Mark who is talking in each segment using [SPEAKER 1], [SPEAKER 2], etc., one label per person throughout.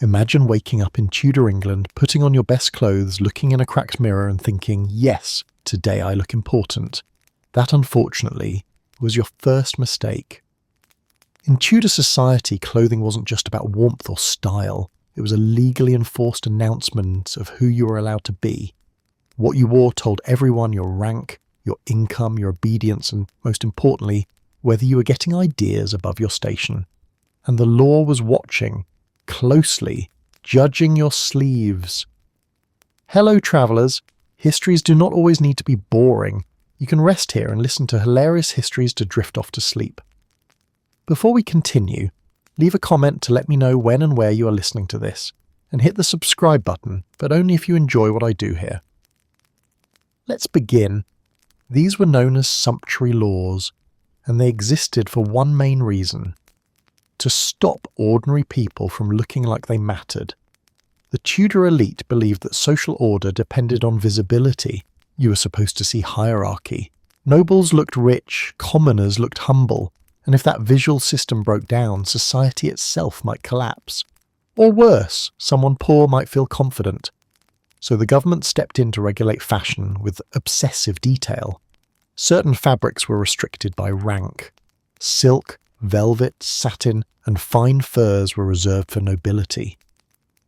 [SPEAKER 1] Imagine waking up in Tudor England, putting on your best clothes, looking in a cracked mirror and thinking, yes, today I look important. That, unfortunately, was your first mistake. In Tudor society, clothing wasn't just about warmth or style. It was a legally enforced announcement of who you were allowed to be. What you wore told everyone your rank, your income, your obedience, and most importantly, whether you were getting ideas above your station. And the law was watching, closely, judging your sleeves. Hello, travellers. Histories do not always need to be boring. You can rest here and listen to hilarious histories to drift off to sleep. Before we continue, leave a comment to let me know when and where you are listening to this, and hit the subscribe button, but only if you enjoy what I do here. Let's begin. These were known as sumptuary laws, and they existed for one main reason: to stop ordinary people from looking like they mattered. The Tudor elite believed that social order depended on visibility. You were supposed to see hierarchy. Nobles looked rich, commoners looked humble, and if that visual system broke down, society itself might collapse. Or worse, someone poor might feel confident. So the government stepped in to regulate fashion with obsessive detail. Certain fabrics were restricted by rank. Silk, velvet, satin, and fine furs were reserved for nobility.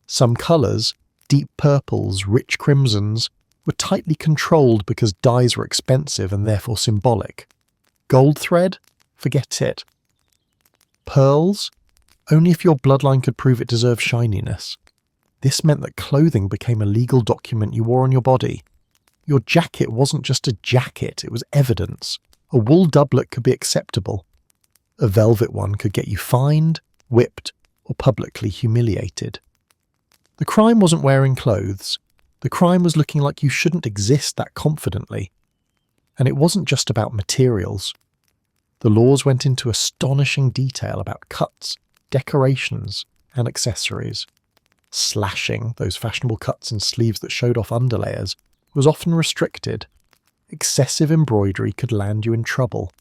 [SPEAKER 1] Some colours, deep purples, rich crimsons, were tightly controlled because dyes were expensive and therefore symbolic. Gold thread? Forget it. Pearls? Only if your bloodline could prove it deserved shininess. This meant that clothing became a legal document you wore on your body. Your jacket wasn't just a jacket, it was evidence. A wool doublet could be acceptable. A velvet one could get you fined, whipped, or publicly humiliated. The crime wasn't wearing clothes. The crime was looking like you shouldn't exist that confidently. And it wasn't just about materials. The laws went into astonishing detail about cuts, decorations, and accessories. Slashing, those fashionable cuts and sleeves that showed off underlayers, was often restricted. Excessive embroidery could land you in trouble.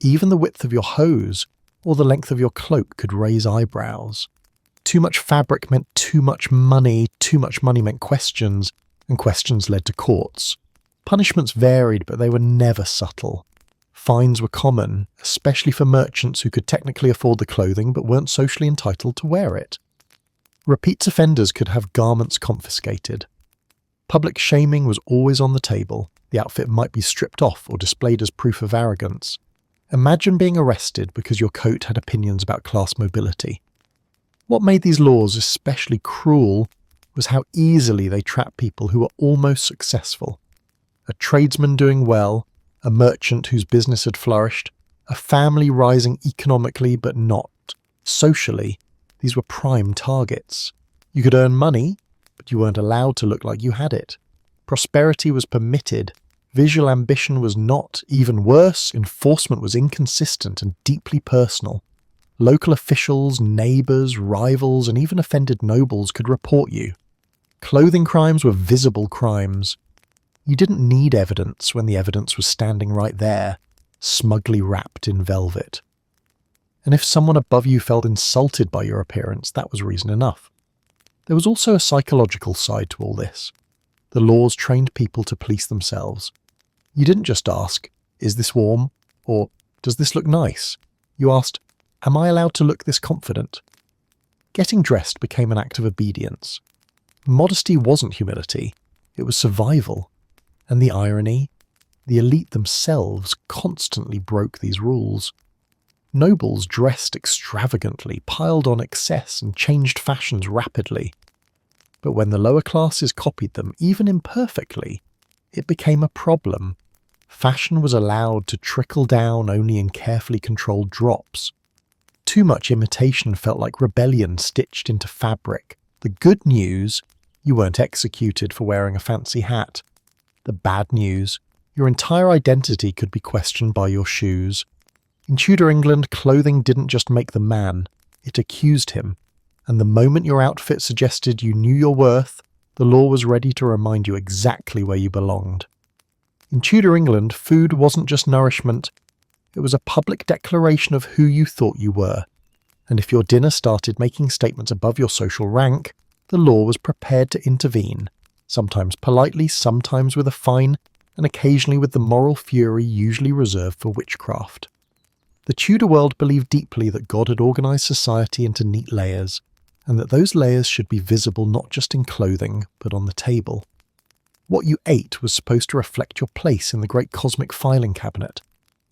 [SPEAKER 1] Even the width of your hose or the length of your cloak could raise eyebrows. Too much fabric meant too much money meant questions, and questions led to courts. Punishments varied, but they were never subtle. Fines were common, especially for merchants who could technically afford the clothing but weren't socially entitled to wear it. Repeat offenders could have garments confiscated. Public shaming was always on the table. The outfit might be stripped off or displayed as proof of arrogance. Imagine being arrested because your coat had opinions about class mobility. What made these laws especially cruel was how easily they trapped people who were almost successful. A tradesman doing well, a merchant whose business had flourished, a family rising economically but not socially. These were prime targets. You could earn money, but you weren't allowed to look like you had it. Prosperity was permitted. Visual ambition was not. Even worse, enforcement was inconsistent and deeply personal. Local officials, neighbours, rivals, and even offended nobles could report you. Clothing crimes were visible crimes. You didn't need evidence when the evidence was standing right there, smugly wrapped in velvet. And if someone above you felt insulted by your appearance, that was reason enough. There was also a psychological side to all this. The laws trained people to police themselves. You didn't just ask, "Is this warm?" or "Does this look nice?" You asked, "Am I allowed to look this confident?" Getting dressed became an act of obedience. Modesty wasn't humility, it was survival. And the irony? The elite themselves constantly broke these rules. Nobles dressed extravagantly, piled on excess, and changed fashions rapidly. But when the lower classes copied them, even imperfectly, it became a problem. Fashion was allowed to trickle down only in carefully controlled drops. Too much imitation felt like rebellion stitched into fabric. The good news, you weren't executed for wearing a fancy hat. The bad news, your entire identity could be questioned by your shoes. In Tudor England, clothing didn't just make the man, it accused him. And the moment your outfit suggested you knew your worth, the law was ready to remind you exactly where you belonged. In Tudor England, food wasn't just nourishment, it was a public declaration of who you thought you were. and if your dinner started making statements above your social rank, the law was prepared to intervene, sometimes politely, sometimes with a fine, and occasionally with the moral fury usually reserved for witchcraft. The Tudor world believed deeply that God had organised society into neat layers, and that those layers should be visible not just in clothing, but on the table. What you ate was supposed to reflect your place in the great cosmic filing cabinet.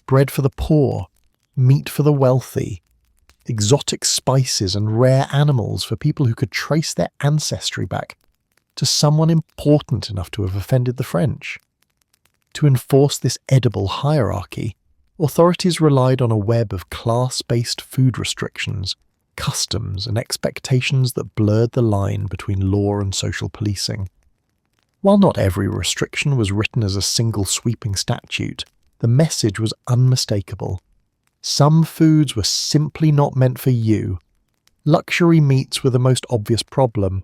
[SPEAKER 1] Bread for the poor, meat for the wealthy, exotic spices and rare animals for people who could trace their ancestry back to someone important enough to have offended the French. To enforce this edible hierarchy, authorities relied on a web of class-based food restrictions, customs and expectations that blurred the line between law and social policing. While not every restriction was written as a single sweeping statute, the message was unmistakable. Some foods were simply not meant for you. Luxury meats were the most obvious problem.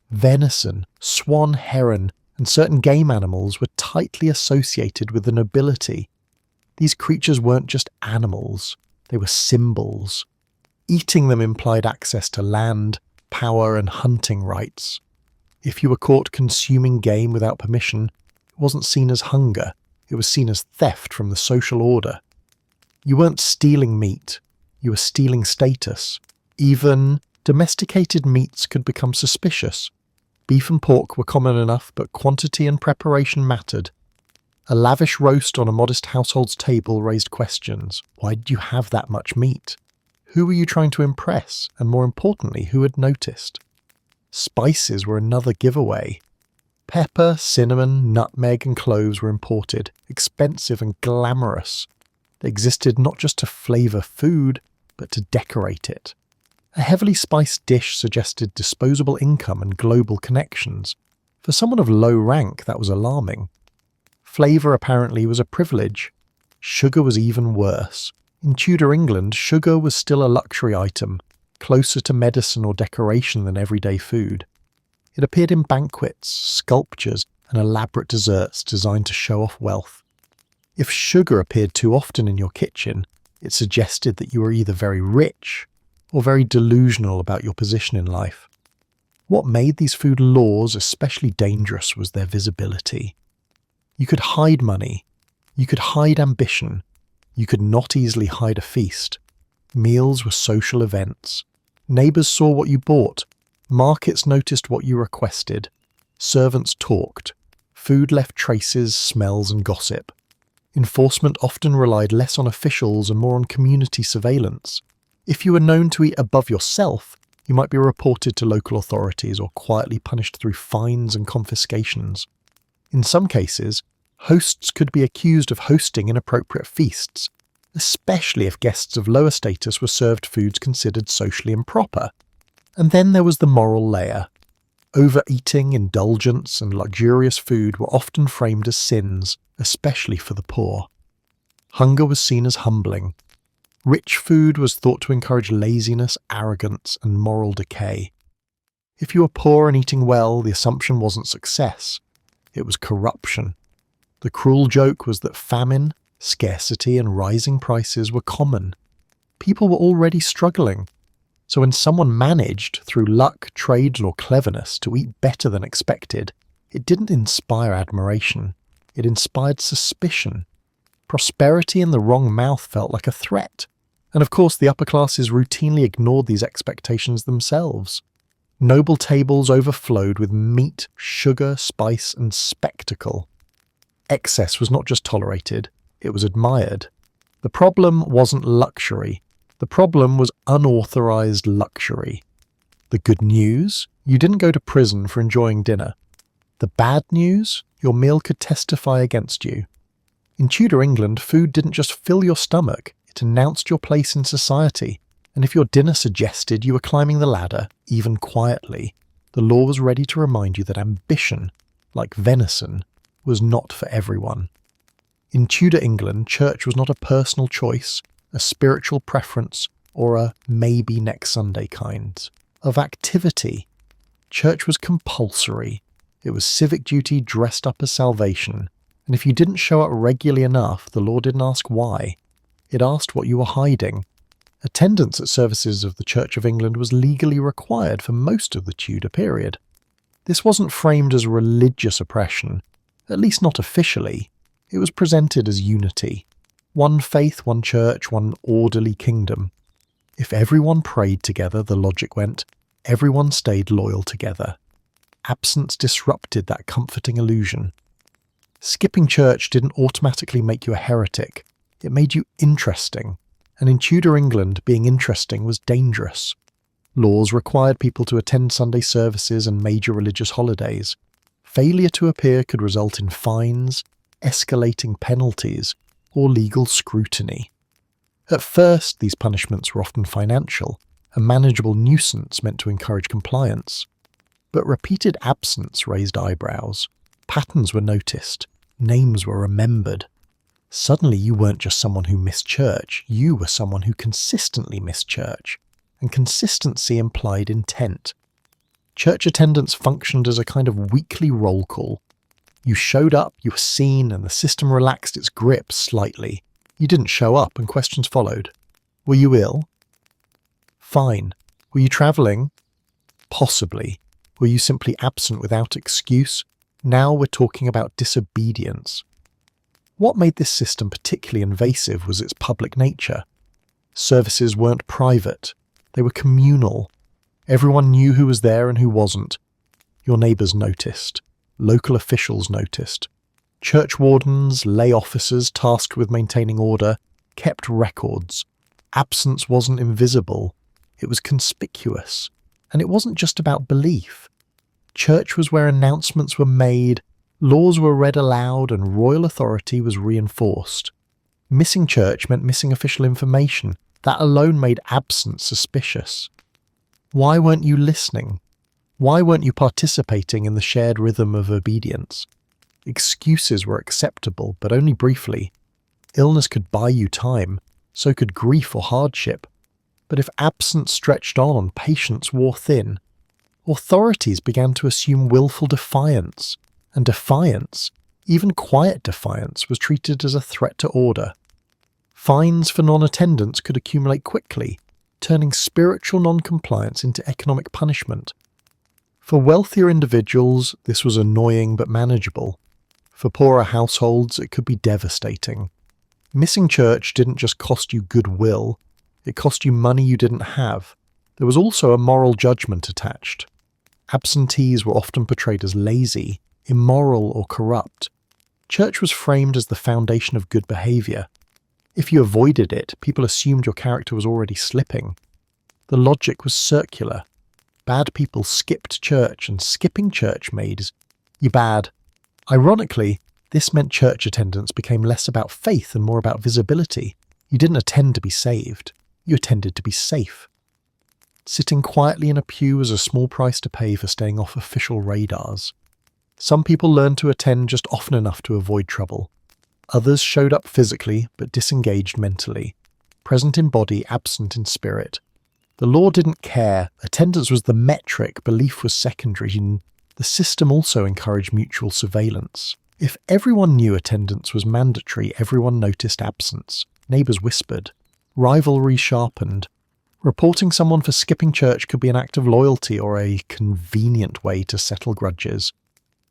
[SPEAKER 1] Venison, swan, heron, and certain game animals were tightly associated with the nobility. These creatures weren't just animals, they were symbols. Eating them implied access to land, power, and hunting rights. If you were caught consuming game without permission, it wasn't seen as hunger, it was seen as theft from the social order. You weren't stealing meat, you were stealing status. Even domesticated meats could become suspicious. Beef and pork were common enough, but quantity and preparation mattered. A lavish roast on a modest household's table raised questions. Why did you have that much meat? Who were you trying to impress? And more importantly, who had noticed? Spices were another giveaway. Pepper, cinnamon, nutmeg, and cloves were imported, expensive and glamorous. They existed not just to flavour food, but to decorate it. A heavily spiced dish suggested disposable income and global connections. For someone of low rank, that was alarming. Flavour apparently was a privilege. Sugar was even worse. In Tudor England, sugar was still a luxury item, closer to medicine or decoration than everyday food. It appeared in banquets, sculptures, and elaborate desserts designed to show off wealth. If sugar appeared too often in your kitchen, it suggested that you were either very rich or very delusional about your position in life. What made these food laws especially dangerous was their visibility. You could hide money, you could hide ambition, you could not easily hide a feast. Meals were social events. Neighbours saw what you bought. Markets noticed what you requested. Servants talked. Food left traces, smells, and gossip. Enforcement often relied less on officials and more on community surveillance. If you were known to eat above yourself, you might be reported to local authorities or quietly punished through fines and confiscations. In some cases, hosts could be accused of hosting inappropriate feasts, especially if guests of lower status were served foods considered socially improper. And then there was the moral layer. Overeating, indulgence, and luxurious food were often framed as sins, especially for the poor. Hunger was seen as humbling. Rich food was thought to encourage laziness, arrogance, and moral decay. If you were poor and eating well, the assumption wasn't success. It was corruption. The cruel joke was that famine, scarcity, and rising prices were common. People were already struggling. So when someone managed, through luck, trade, or cleverness, to eat better than expected, it didn't inspire admiration. It inspired suspicion. Prosperity in the wrong mouth felt like a threat. And of course, the upper classes routinely ignored these expectations themselves. Noble tables overflowed with meat, sugar, spice, and spectacle. Excess was not just tolerated, it was admired. The problem wasn't luxury. The problem was unauthorized luxury. The good news? You didn't go to prison for enjoying dinner. The bad news? Your meal could testify against you. In Tudor England, food didn't just fill your stomach, it announced your place in society. And if your dinner suggested you were climbing the ladder, even quietly, the law was ready to remind you that ambition, like venison, was not for everyone. In Tudor England, church was not a personal choice, a spiritual preference, or a maybe next Sunday kind of activity. Church was compulsory. It was civic duty dressed up as salvation. And if you didn't show up regularly enough, the law didn't ask why. It asked what you were hiding. Attendance at services of the Church of England was legally required for most of the Tudor period. This wasn't framed as religious oppression, at least not officially. It was presented as unity. One faith, one church, one orderly kingdom. If everyone prayed together, the logic went, everyone stayed loyal together. Absence disrupted that comforting illusion. Skipping church didn't automatically make you a heretic. It made you interesting. And in Tudor England, being interesting was dangerous. Laws required people to attend Sunday services and major religious holidays. Failure to appear could result in fines, escalating penalties, or legal scrutiny. At first, these punishments were often financial, a manageable nuisance meant to encourage compliance. But repeated absence raised eyebrows. Patterns were noticed. Names were remembered. Suddenly you weren't just someone who missed church, you were someone who consistently missed church. And consistency implied intent. Church attendance functioned as a kind of weekly roll call. You showed up, you were seen, and the system relaxed its grip slightly. You didn't show up, and questions followed. Were you ill? Fine. Were you travelling? Possibly. Were you simply absent without excuse? Now we're talking about disobedience. What made this system particularly invasive was its public nature. Services weren't private. They were communal. Everyone knew who was there and who wasn't. Your neighbours noticed. Local officials noticed. Church wardens, lay officers tasked with maintaining order, kept records. Absence wasn't invisible. It was conspicuous. And it wasn't just about belief. Church was where announcements were made, laws were read aloud, and royal authority was reinforced. Missing church meant missing official information. That alone made absence suspicious. Why weren't you listening? Why weren't you participating in the shared rhythm of obedience? Excuses were acceptable, but only briefly. Illness could buy you time, so could grief or hardship. But if absence stretched on, patience wore thin. Authorities began to assume willful defiance, and defiance, even quiet defiance, was treated as a threat to order. Fines for non-attendance could accumulate quickly, turning spiritual non-compliance into economic punishment. For wealthier individuals, this was annoying but manageable. For poorer households, it could be devastating. Missing church didn't just cost you goodwill, it cost you money you didn't have. There was also a moral judgment attached. Absentees were often portrayed as lazy, immoral, or corrupt. Church was framed as the foundation of good behaviour. If you avoided it, people assumed your character was already slipping. The logic was circular. Bad people skipped church, and skipping church made you bad. Ironically, this meant church attendance became less about faith and more about visibility. You didn't attend to be saved. You attended to be safe. Sitting quietly in a pew was a small price to pay for staying off official radars. Some people learned to attend just often enough to avoid trouble. Others showed up physically, but disengaged mentally. Present in body, absent in spirit. The law didn't care. Attendance was the metric, belief was secondary, and the system also encouraged mutual surveillance. If everyone knew attendance was mandatory, everyone noticed absence. Neighbours whispered. Rivalry sharpened. Reporting someone for skipping church could be an act of loyalty or a convenient way to settle grudges.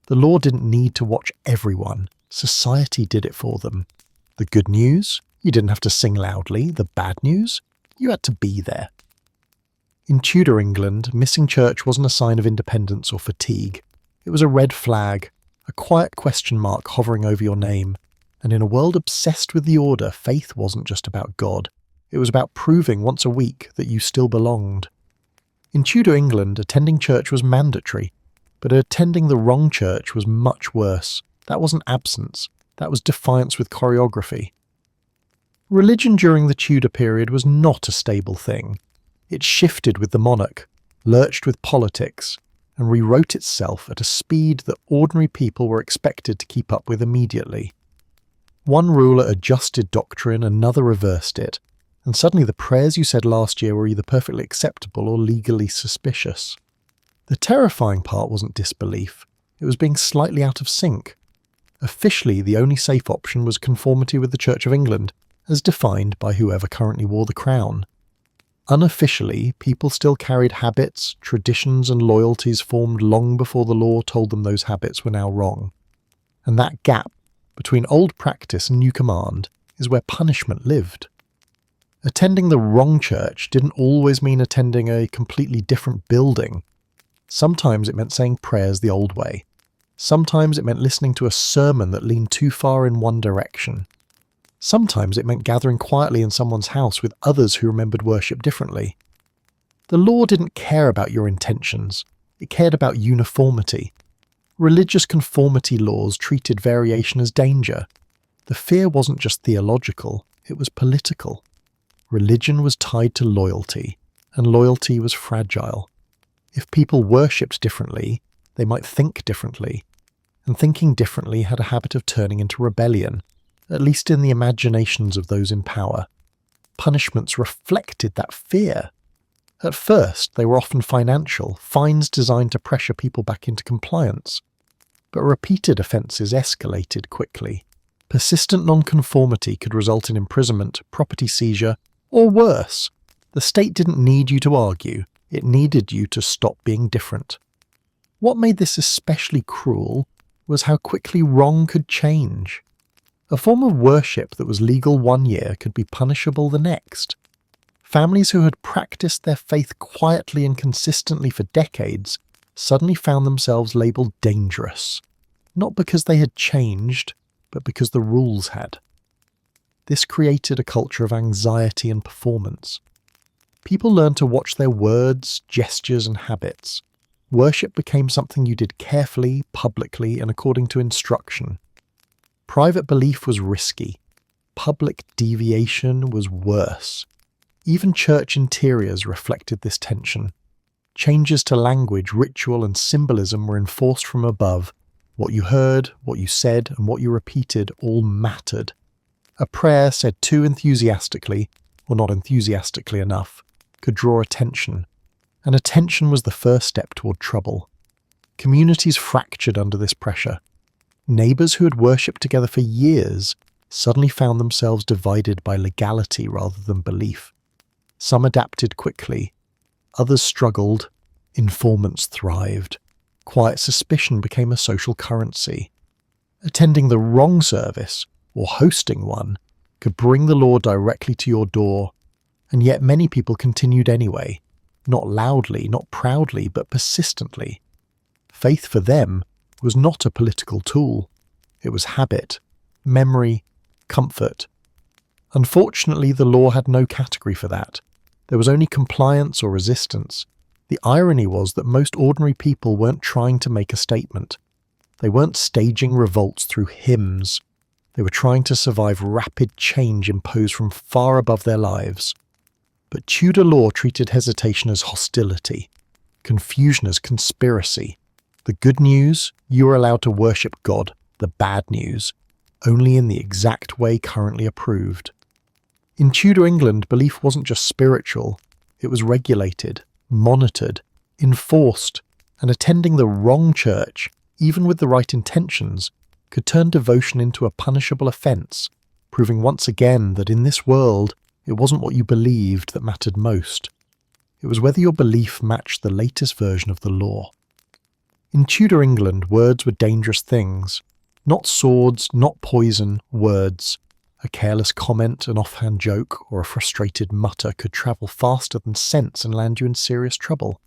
[SPEAKER 1] The law didn't need to watch everyone. Society did it for them. The good news? You didn't have to sing loudly. The bad news? You had to be there. In Tudor England, missing church wasn't a sign of independence or fatigue. It was a red flag, a quiet question mark hovering over your name. And in a world obsessed with the order, faith wasn't just about God. It was about proving once a week that you still belonged. In Tudor England, attending church was mandatory, but attending the wrong church was much worse. That wasn't absence. That was defiance with choreography. Religion during the Tudor period was not a stable thing. It shifted with the monarch, lurched with politics, and rewrote itself at a speed that ordinary people were expected to keep up with immediately. One ruler adjusted doctrine, another reversed it, and suddenly the prayers you said last year were either perfectly acceptable or legally suspicious. The terrifying part wasn't disbelief, it was being slightly out of sync. Officially, the only safe option was conformity with the Church of England, as defined by whoever currently wore the crown. Unofficially, people still carried habits, traditions, and loyalties formed long before the law told them those habits were now wrong. And that gap between old practice and new command is where punishment lived. Attending the wrong church didn't always mean attending a completely different building. Sometimes it meant saying prayers the old way. Sometimes it meant listening to a sermon that leaned too far in one direction. Sometimes it meant gathering quietly in someone's house with others who remembered worship differently. The law didn't care about your intentions. It cared about uniformity. Religious conformity laws treated variation as danger. The fear wasn't just theological, it was political. Religion was tied to loyalty, and loyalty was fragile. If people worshipped differently, they might think differently, and thinking differently had a habit of turning into rebellion, at least in the imaginations of those in power. Punishments reflected that fear. At first, they were often financial, fines designed to pressure people back into compliance. But repeated offences escalated quickly. Persistent nonconformity could result in imprisonment, property seizure, or worse. The state didn't need you to argue, it needed you to stop being different. What made this especially cruel was how quickly wrong could change. A form of worship that was legal one year could be punishable the next. Families who had practiced their faith quietly and consistently for decades suddenly found themselves labelled dangerous, not because they had changed, but because the rules had. This created a culture of anxiety and performance. People learned to watch their words, gestures, and habits. Worship became something you did carefully, publicly, and according to instruction. Private belief was risky. Public deviation was worse. Even church interiors reflected this tension. Changes to language, ritual, and symbolism were enforced from above. What you heard, what you said, and what you repeated all mattered. A prayer said too enthusiastically, or not enthusiastically enough, could draw attention. And attention was the first step toward trouble. Communities fractured under this pressure. Neighbours who had worshipped together for years suddenly found themselves divided by legality rather than belief. Some adapted quickly. Others struggled. Informants thrived. Quiet suspicion became a social currency. Attending the wrong service, or hosting one, could bring the law directly to your door, and yet many people continued anyway, not loudly, not proudly, but persistently. Faith for them was not a political tool. It was habit, memory, comfort. Unfortunately, the law had no category for that. There was only compliance or resistance. The irony was that most ordinary people weren't trying to make a statement. They weren't staging revolts through hymns. They were trying to survive rapid change imposed from far above their lives. But Tudor law treated hesitation as hostility, confusion as conspiracy. The good news, you were allowed to worship God. The bad news, only in the exact way currently approved. In Tudor England, belief wasn't just spiritual, it was regulated, monitored, enforced, and attending the wrong church, even with the right intentions, could turn devotion into a punishable offence, proving once again that in this world, it wasn't what you believed that mattered most. It was whether your belief matched the latest version of the law. In Tudor England, words were dangerous things. Not swords, not poison, words. A careless comment, an offhand joke, or a frustrated mutter could travel faster than sense and land you in serious trouble.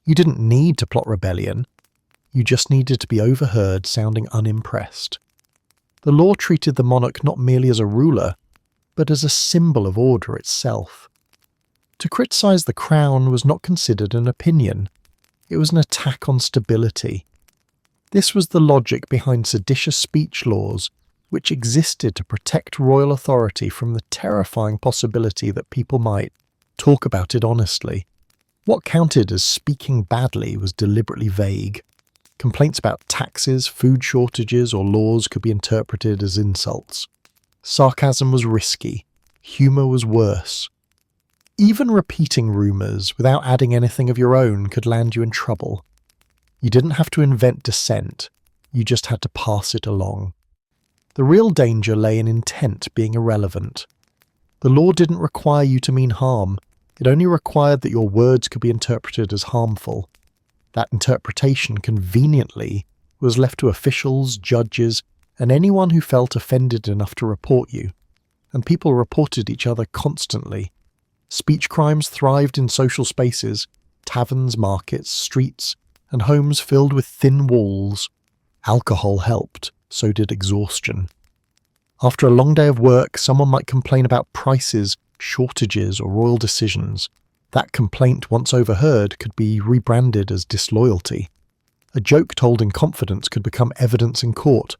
[SPEAKER 1] You didn't need to plot rebellion. You just needed to be overheard sounding unimpressed. The law treated the monarch not merely as a ruler, but as a symbol of order itself. To criticise the crown was not considered an opinion. It was an attack on stability. This was the logic behind seditious speech laws, which existed to protect royal authority from the terrifying possibility that people might talk about it honestly. What counted as speaking badly was deliberately vague. Complaints about taxes, food shortages, or laws could be interpreted as insults. Sarcasm was risky. Humour was worse. Even repeating rumours without adding anything of your own could land you in trouble. You didn't have to invent dissent. You just had to pass it along. The real danger lay in intent being irrelevant. The law didn't require you to mean harm. It only required that your words could be interpreted as harmful. That interpretation, conveniently, was left to officials, judges, and anyone who felt offended enough to report you. And people reported each other constantly. Speech crimes thrived in social spaces, taverns, markets, streets, and homes filled with thin walls. Alcohol helped, so did exhaustion. After a long day of work, someone might complain about prices, shortages, or royal decisions. That complaint, once overheard, could be rebranded as disloyalty. A joke told in confidence could become evidence in court.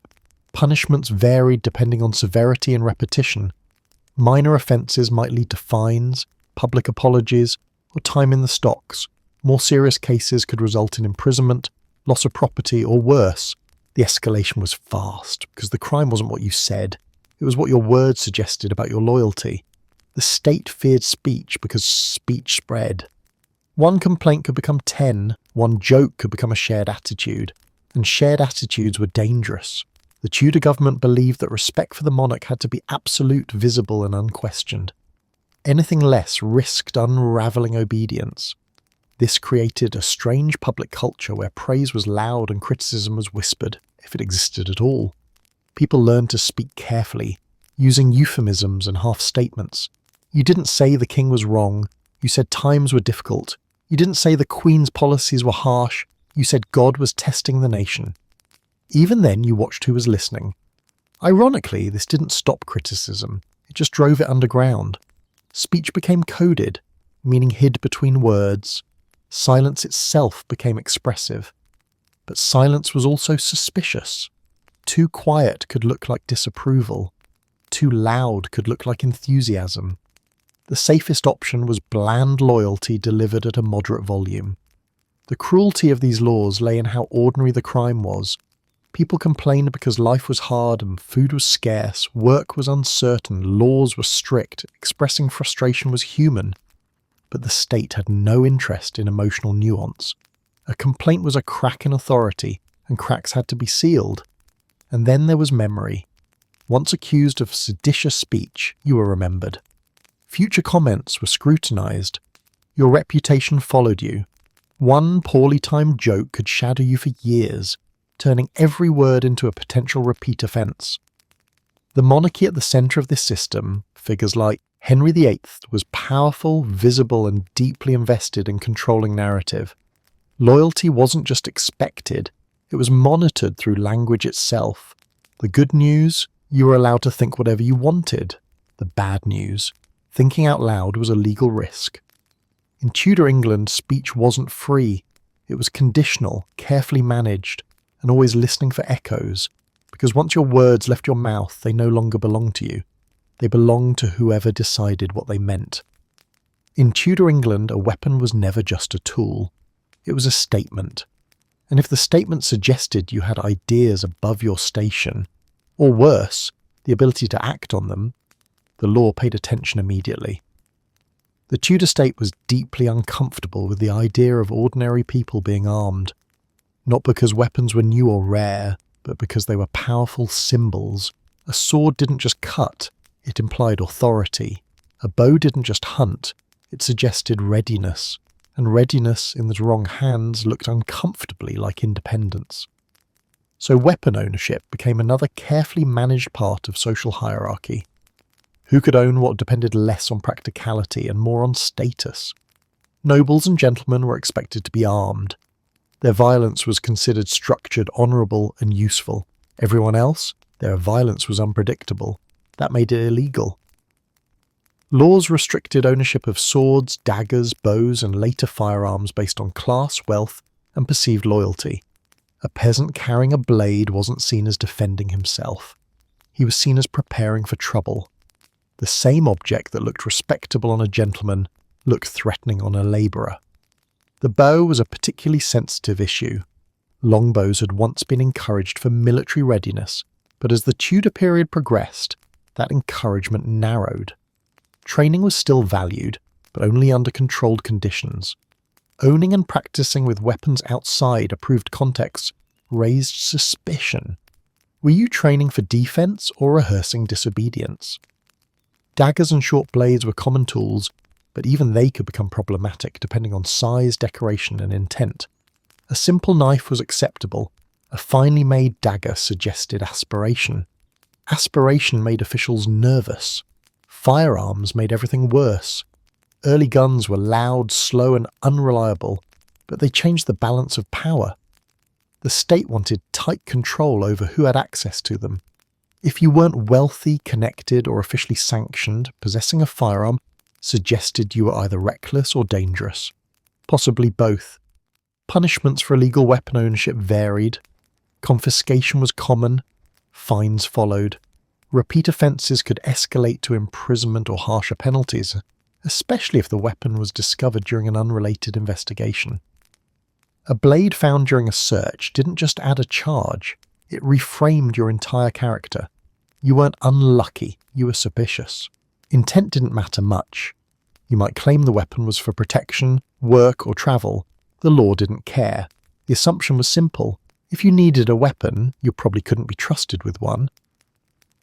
[SPEAKER 1] Punishments varied depending on severity and repetition. Minor offences might lead to fines, public apologies, or time in the stocks. More serious cases could result in imprisonment, loss of property, or worse. The escalation was fast, because the crime wasn't what you said. It was what your words suggested about your loyalty. The state feared speech because speech spread. One complaint could become 10, one joke could become a shared attitude, and shared attitudes were dangerous. The Tudor government believed that respect for the monarch had to be absolute, visible, and unquestioned. Anything less risked unravelling obedience. This created a strange public culture where praise was loud and criticism was whispered, if it existed at all. People learned to speak carefully, using euphemisms and half-statements. You didn't say the king was wrong, you said times were difficult. You didn't say the Queen's policies were harsh, you said God was testing the nation. Even then, you watched who was listening. Ironically, this didn't stop criticism, it just drove it underground. Speech became coded, meaning hid between words. Silence itself became expressive. But silence was also suspicious. Too quiet could look like disapproval. Too loud could look like enthusiasm. The safest option was bland loyalty delivered at a moderate volume. The cruelty of these laws lay in how ordinary the crime was. People complained because life was hard and food was scarce, work was uncertain, laws were strict, expressing frustration was human. But the state had no interest in emotional nuance. A complaint was a crack in authority, and cracks had to be sealed. And then there was memory. Once accused of seditious speech, you were remembered. Future comments were scrutinised. Your reputation followed you. One poorly timed joke could shadow you for years, turning every word into a potential repeat offence. The monarchy at the centre of this system, figures like Henry VIII, was powerful, visible, and deeply invested in controlling narrative. Loyalty wasn't just expected, it was monitored through language itself. The good news, you were allowed to think whatever you wanted. The bad news, thinking out loud was a legal risk. In Tudor England, speech wasn't free. It was conditional, carefully managed, and always listening for echoes, because once your words left your mouth, they no longer belonged to you. They belonged to whoever decided what they meant. In Tudor England, a weapon was never just a tool. It was a statement. And if the statement suggested you had ideas above your station, or worse, the ability to act on them, the law paid attention immediately. The Tudor state was deeply uncomfortable with the idea of ordinary people being armed, not because weapons were new or rare, but because they were powerful symbols. A sword didn't just cut, it implied authority. A bow didn't just hunt, it suggested readiness. And readiness in the wrong hands looked uncomfortably like independence. So weapon ownership became another carefully managed part of social hierarchy. Who could own what depended less on practicality and more on status? Nobles and gentlemen were expected to be armed. Their violence was considered structured, honourable, and useful. Everyone else, their violence was unpredictable. That made it illegal. Laws restricted ownership of swords, daggers, bows, and later firearms based on class, wealth, and perceived loyalty. A peasant carrying a blade wasn't seen as defending himself. He was seen as preparing for trouble. The same object that looked respectable on a gentleman looked threatening on a labourer. The bow was a particularly sensitive issue. Longbows had once been encouraged for military readiness, but as the Tudor period progressed, that encouragement narrowed. Training was still valued, but only under controlled conditions. Owning and practicing with weapons outside approved contexts raised suspicion. Were you training for defense or rehearsing disobedience? Daggers and short blades were common tools, but even they could become problematic depending on size, decoration, and intent. A simple knife was acceptable. A finely made dagger suggested aspiration. Aspiration made officials nervous. Firearms made everything worse. Early guns were loud, slow, and unreliable, but they changed the balance of power. The state wanted tight control over who had access to them. If you weren't wealthy, connected, or officially sanctioned, possessing a firearm suggested you were either reckless or dangerous. Possibly both. Punishments for illegal weapon ownership varied. Confiscation was common. Fines followed. Repeat offences could escalate to imprisonment or harsher penalties, especially if the weapon was discovered during an unrelated investigation. A blade found during a search didn't just add a charge, it reframed your entire character. You weren't unlucky, you were suspicious. Intent didn't matter much. You might claim the weapon was for protection, work, or travel. The law didn't care. The assumption was simple. If you needed a weapon, you probably couldn't be trusted with one.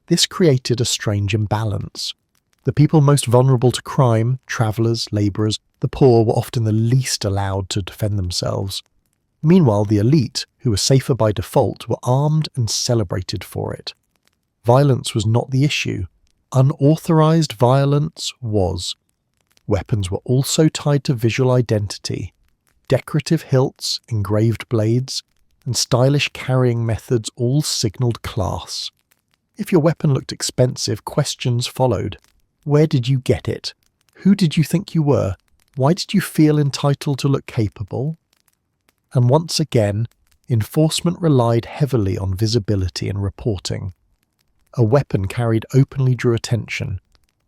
[SPEAKER 1] This created a strange imbalance. The people most vulnerable to crime, travellers, labourers, the poor, were often the least allowed to defend themselves. Meanwhile, the elite, who were safer by default, were armed and celebrated for it. Violence was not the issue. Unauthorised violence was. Weapons were also tied to visual identity. Decorative hilts, engraved blades, and stylish carrying methods all signalled class. If your weapon looked expensive, questions followed. Where did you get it? Who did you think you were? Why did you feel entitled to look capable? And once again, enforcement relied heavily on visibility and reporting. A weapon carried openly drew attention.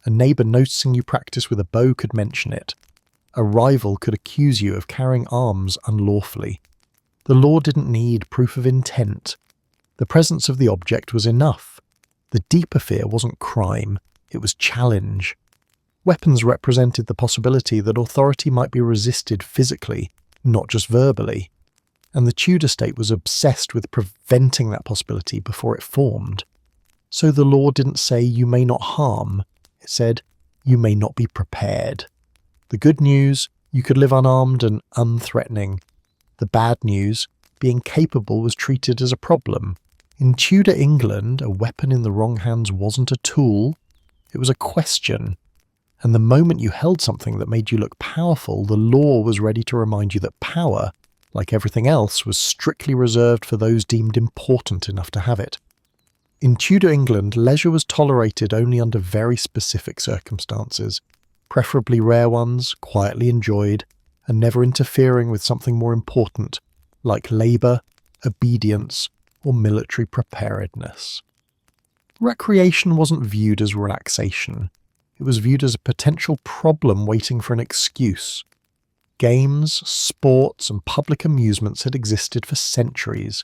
[SPEAKER 1] A neighbour noticing you practice with a bow could mention it. A rival could accuse you of carrying arms unlawfully. The law didn't need proof of intent. The presence of the object was enough. The deeper fear wasn't crime, it was challenge. Weapons represented the possibility that authority might be resisted physically, not just verbally. And the Tudor state was obsessed with preventing that possibility before it formed. So the law didn't say you may not harm, it said you may not be prepared. The good news, you could live unarmed and unthreatening. The bad news, being capable was treated as a problem. In Tudor England, a weapon in the wrong hands wasn't a tool, it was a question. And the moment you held something that made you look powerful, the law was ready to remind you that power, like everything else, was strictly reserved for those deemed important enough to have it. In Tudor England, leisure was tolerated only under very specific circumstances, preferably rare ones, quietly enjoyed, and never interfering with something more important, like labour, obedience, or military preparedness. Recreation wasn't viewed as relaxation. It was viewed as a potential problem waiting for an excuse. Games, sports, and public amusements had existed for centuries,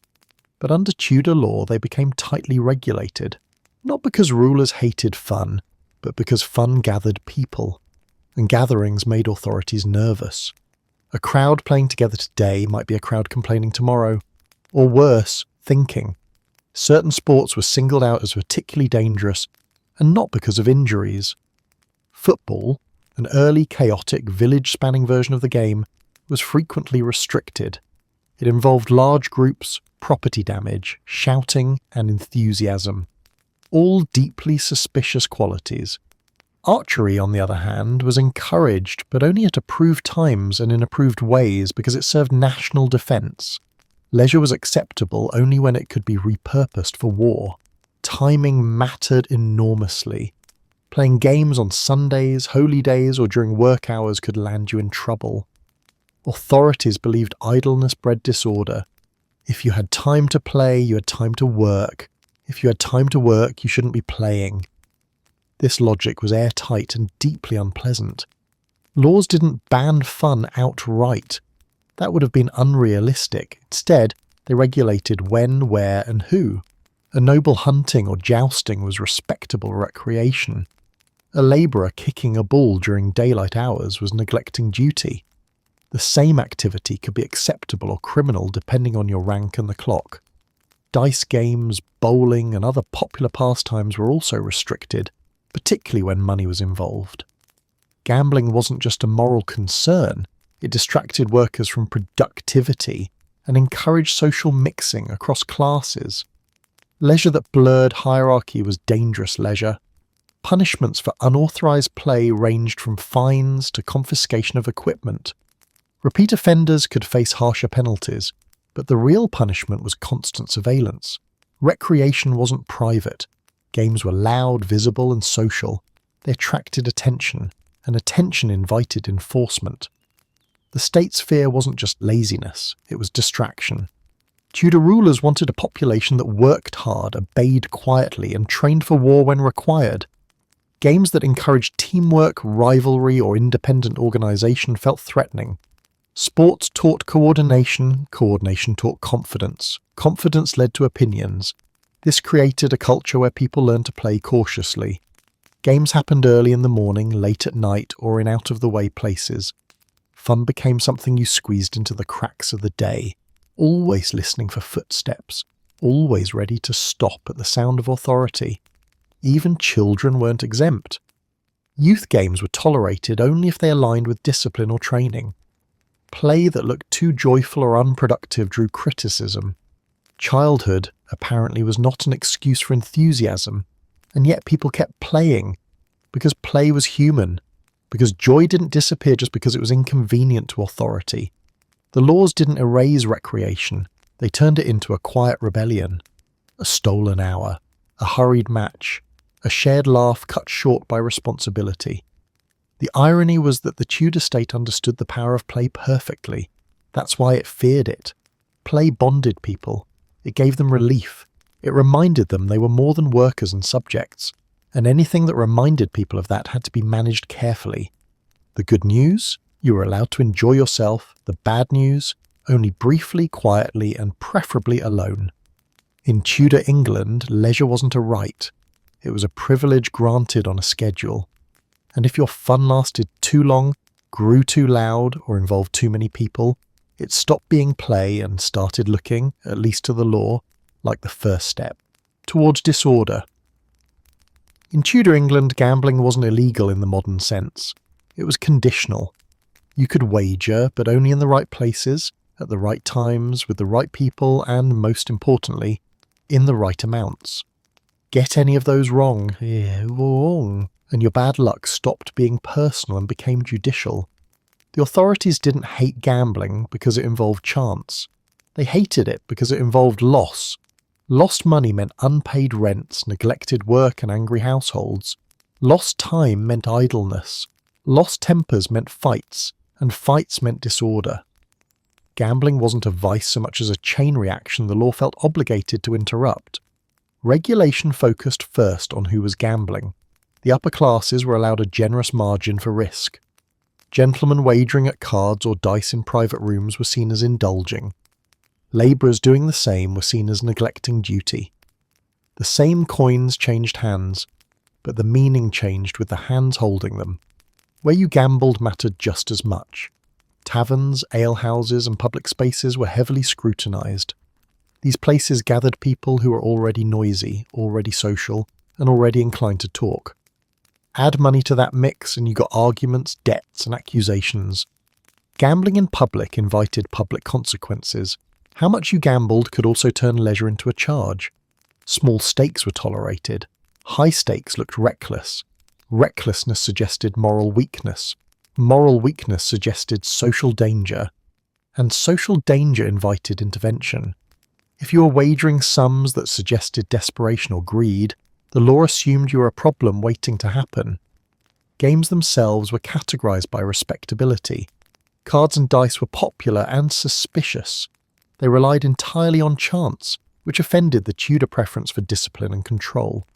[SPEAKER 1] but under Tudor law they became tightly regulated, not because rulers hated fun, but because fun gathered people, and gatherings made authorities nervous. A crowd playing together today might be a crowd complaining tomorrow, or worse, thinking. Certain sports were singled out as particularly dangerous, and not because of injuries. Football, an early, chaotic, village-spanning version of the game, was frequently restricted. It involved large groups, property damage, shouting, and enthusiasm. All deeply suspicious qualities. Archery, on the other hand, was encouraged, but only at approved times and in approved ways because it served national defence. Leisure was acceptable only when it could be repurposed for war. Timing mattered enormously. Playing games on Sundays, holy days, or during work hours could land you in trouble. Authorities believed idleness bred disorder. If you had time to play, you had time to work. If you had time to work, you shouldn't be playing. This logic was airtight and deeply unpleasant. Laws didn't ban fun outright. That would have been unrealistic. Instead, they regulated when, where, and who. A noble hunting or jousting was respectable recreation. A labourer kicking a ball during daylight hours was neglecting duty. The same activity could be acceptable or criminal depending on your rank and the clock. Dice games, bowling, and other popular pastimes were also restricted, particularly when money was involved. Gambling wasn't just a moral concern, it distracted workers from productivity and encouraged social mixing across classes. Leisure that blurred hierarchy was dangerous leisure. Punishments for unauthorized play ranged from fines to confiscation of equipment. Repeat offenders could face harsher penalties, but the real punishment was constant surveillance. Recreation wasn't private. Games were loud, visible, and social. They attracted attention, and attention invited enforcement. The state's fear wasn't just laziness, it was distraction. Tudor rulers wanted a population that worked hard, obeyed quietly, and trained for war when required. Games that encouraged teamwork, rivalry, or independent organisation felt threatening. Sports taught coordination, coordination taught confidence. Confidence led to opinions. This created a culture where people learned to play cautiously. Games happened early in the morning, late at night, or in out-of-the-way places. Fun became something you squeezed into the cracks of the day, always listening for footsteps, always ready to stop at the sound of authority. Even children weren't exempt. Youth games were tolerated only if they aligned with discipline or training. Play that looked too joyful or unproductive drew criticism. Childhood, apparently, was not an excuse for enthusiasm, and yet people kept playing, because play was human, because joy didn't disappear just because it was inconvenient to authority. The laws didn't erase recreation, they turned it into a quiet rebellion. A stolen hour, a hurried match, a shared laugh cut short by responsibility. The irony was that the Tudor state understood the power of play perfectly. That's why it feared it. Play bonded people. It gave them relief. It reminded them they were more than workers and subjects, and anything that reminded people of that had to be managed carefully. The good news? You were allowed to enjoy yourself. The bad news? Only briefly, quietly, and preferably alone. In Tudor England, leisure wasn't a right. It was a privilege granted on a schedule. And if your fun lasted too long, grew too loud, or involved too many people, it stopped being play and started looking, at least to the law, like the first step, towards disorder. In Tudor England, gambling wasn't illegal in the modern sense. It was conditional. You could wager, but only in the right places, at the right times, with the right people, and, most importantly, in the right amounts. Get any of those wrong, and your bad luck stopped being personal and became judicial. The authorities didn't hate gambling because it involved chance. They hated it because it involved loss. Lost money meant unpaid rents, neglected work, and angry households. Lost time meant idleness. Lost tempers meant fights, and fights meant disorder. Gambling wasn't a vice so much as a chain reaction the law felt obligated to interrupt. Regulation focused first on who was gambling. The upper classes were allowed a generous margin for risk. Gentlemen wagering at cards or dice in private rooms were seen as indulging. Labourers doing the same were seen as neglecting duty. The same coins changed hands, but the meaning changed with the hands holding them. Where you gambled mattered just as much. Taverns, alehouses, and public spaces were heavily scrutinised. These places gathered people who were already noisy, already social, and already inclined to talk. Add money to that mix and you got arguments, debts, and accusations. Gambling in public invited public consequences. How much you gambled could also turn leisure into a charge. Small stakes were tolerated. High stakes looked reckless. Recklessness suggested moral weakness. Moral weakness suggested social danger. And social danger invited intervention. If you were wagering sums that suggested desperation or greed, the law assumed you were a problem waiting to happen. Games themselves were categorized by respectability. Cards and dice were popular and suspicious. They relied entirely on chance, which offended the Tudor preference for discipline and control.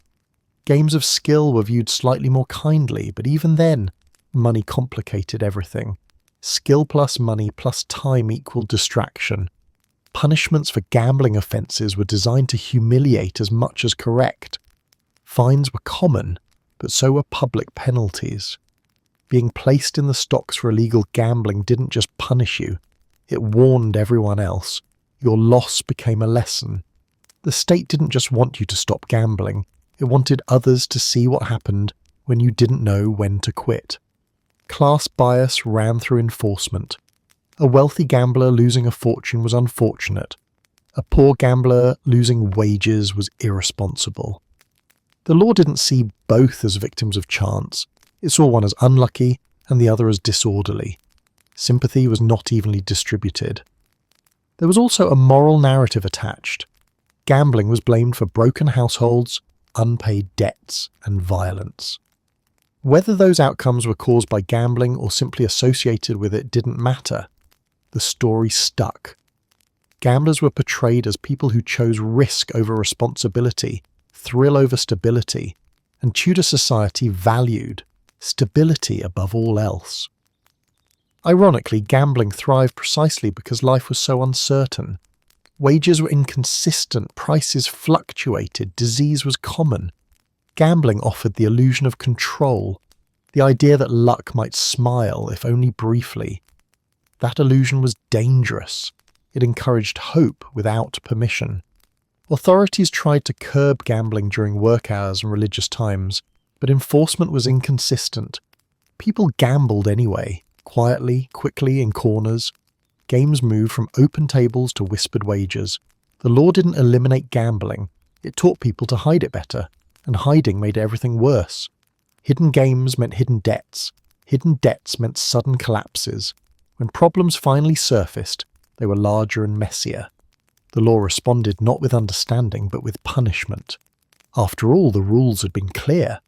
[SPEAKER 1] Games of skill were viewed slightly more kindly, but even then, money complicated everything. Skill plus money plus time equaled distraction. Punishments for gambling offences were designed to humiliate as much as correct. Fines were common, but so were public penalties. Being placed in the stocks for illegal gambling didn't just punish you, it warned everyone else. Your loss became a lesson. The state didn't just want you to stop gambling, it wanted others to see what happened when you didn't know when to quit. Class bias ran through enforcement. A wealthy gambler losing a fortune was unfortunate. A poor gambler losing wages was irresponsible. The law didn't see both as victims of chance. It saw one as unlucky and the other as disorderly. Sympathy was not evenly distributed. There was also a moral narrative attached. Gambling was blamed for broken households, unpaid debts, and violence. Whether those outcomes were caused by gambling or simply associated with it didn't matter. The story stuck. Gamblers were portrayed as people who chose risk over responsibility, thrill over stability, and Tudor society valued stability above all else. Ironically, gambling thrived precisely because life was so uncertain. Wages were inconsistent, prices fluctuated, disease was common. Gambling offered the illusion of control, the idea that luck might smile, if only briefly. That illusion was dangerous. It encouraged hope without permission. Authorities tried to curb gambling during work hours and religious times, but enforcement was inconsistent. People gambled anyway, quietly, quickly, in corners. Games moved from open tables to whispered wagers. The law didn't eliminate gambling. It taught people to hide it better, and hiding made everything worse. Hidden games meant hidden debts. Hidden debts meant sudden collapses. When problems finally surfaced, they were larger and messier. The law responded not with understanding, but with punishment. After all, the rules had been clear.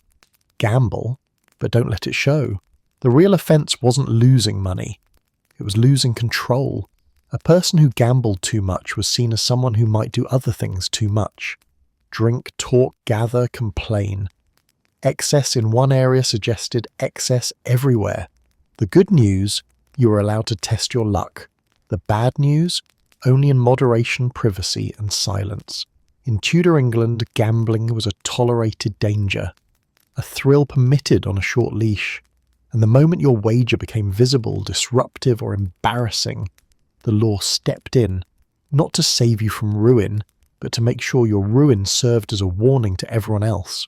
[SPEAKER 1] Gamble, but don't let it show. The real offence wasn't losing money. It was losing control. A person who gambled too much was seen as someone who might do other things too much. Drink, talk, gather, complain. Excess in one area suggested excess everywhere. The good news, you were allowed to test your luck. The bad news, only in moderation, privacy, and silence. In Tudor England, gambling was a tolerated danger, a thrill permitted on a short leash. And the moment your wager became visible, disruptive, or embarrassing, the law stepped in, not to save you from ruin, but to make sure your ruin served as a warning to everyone else.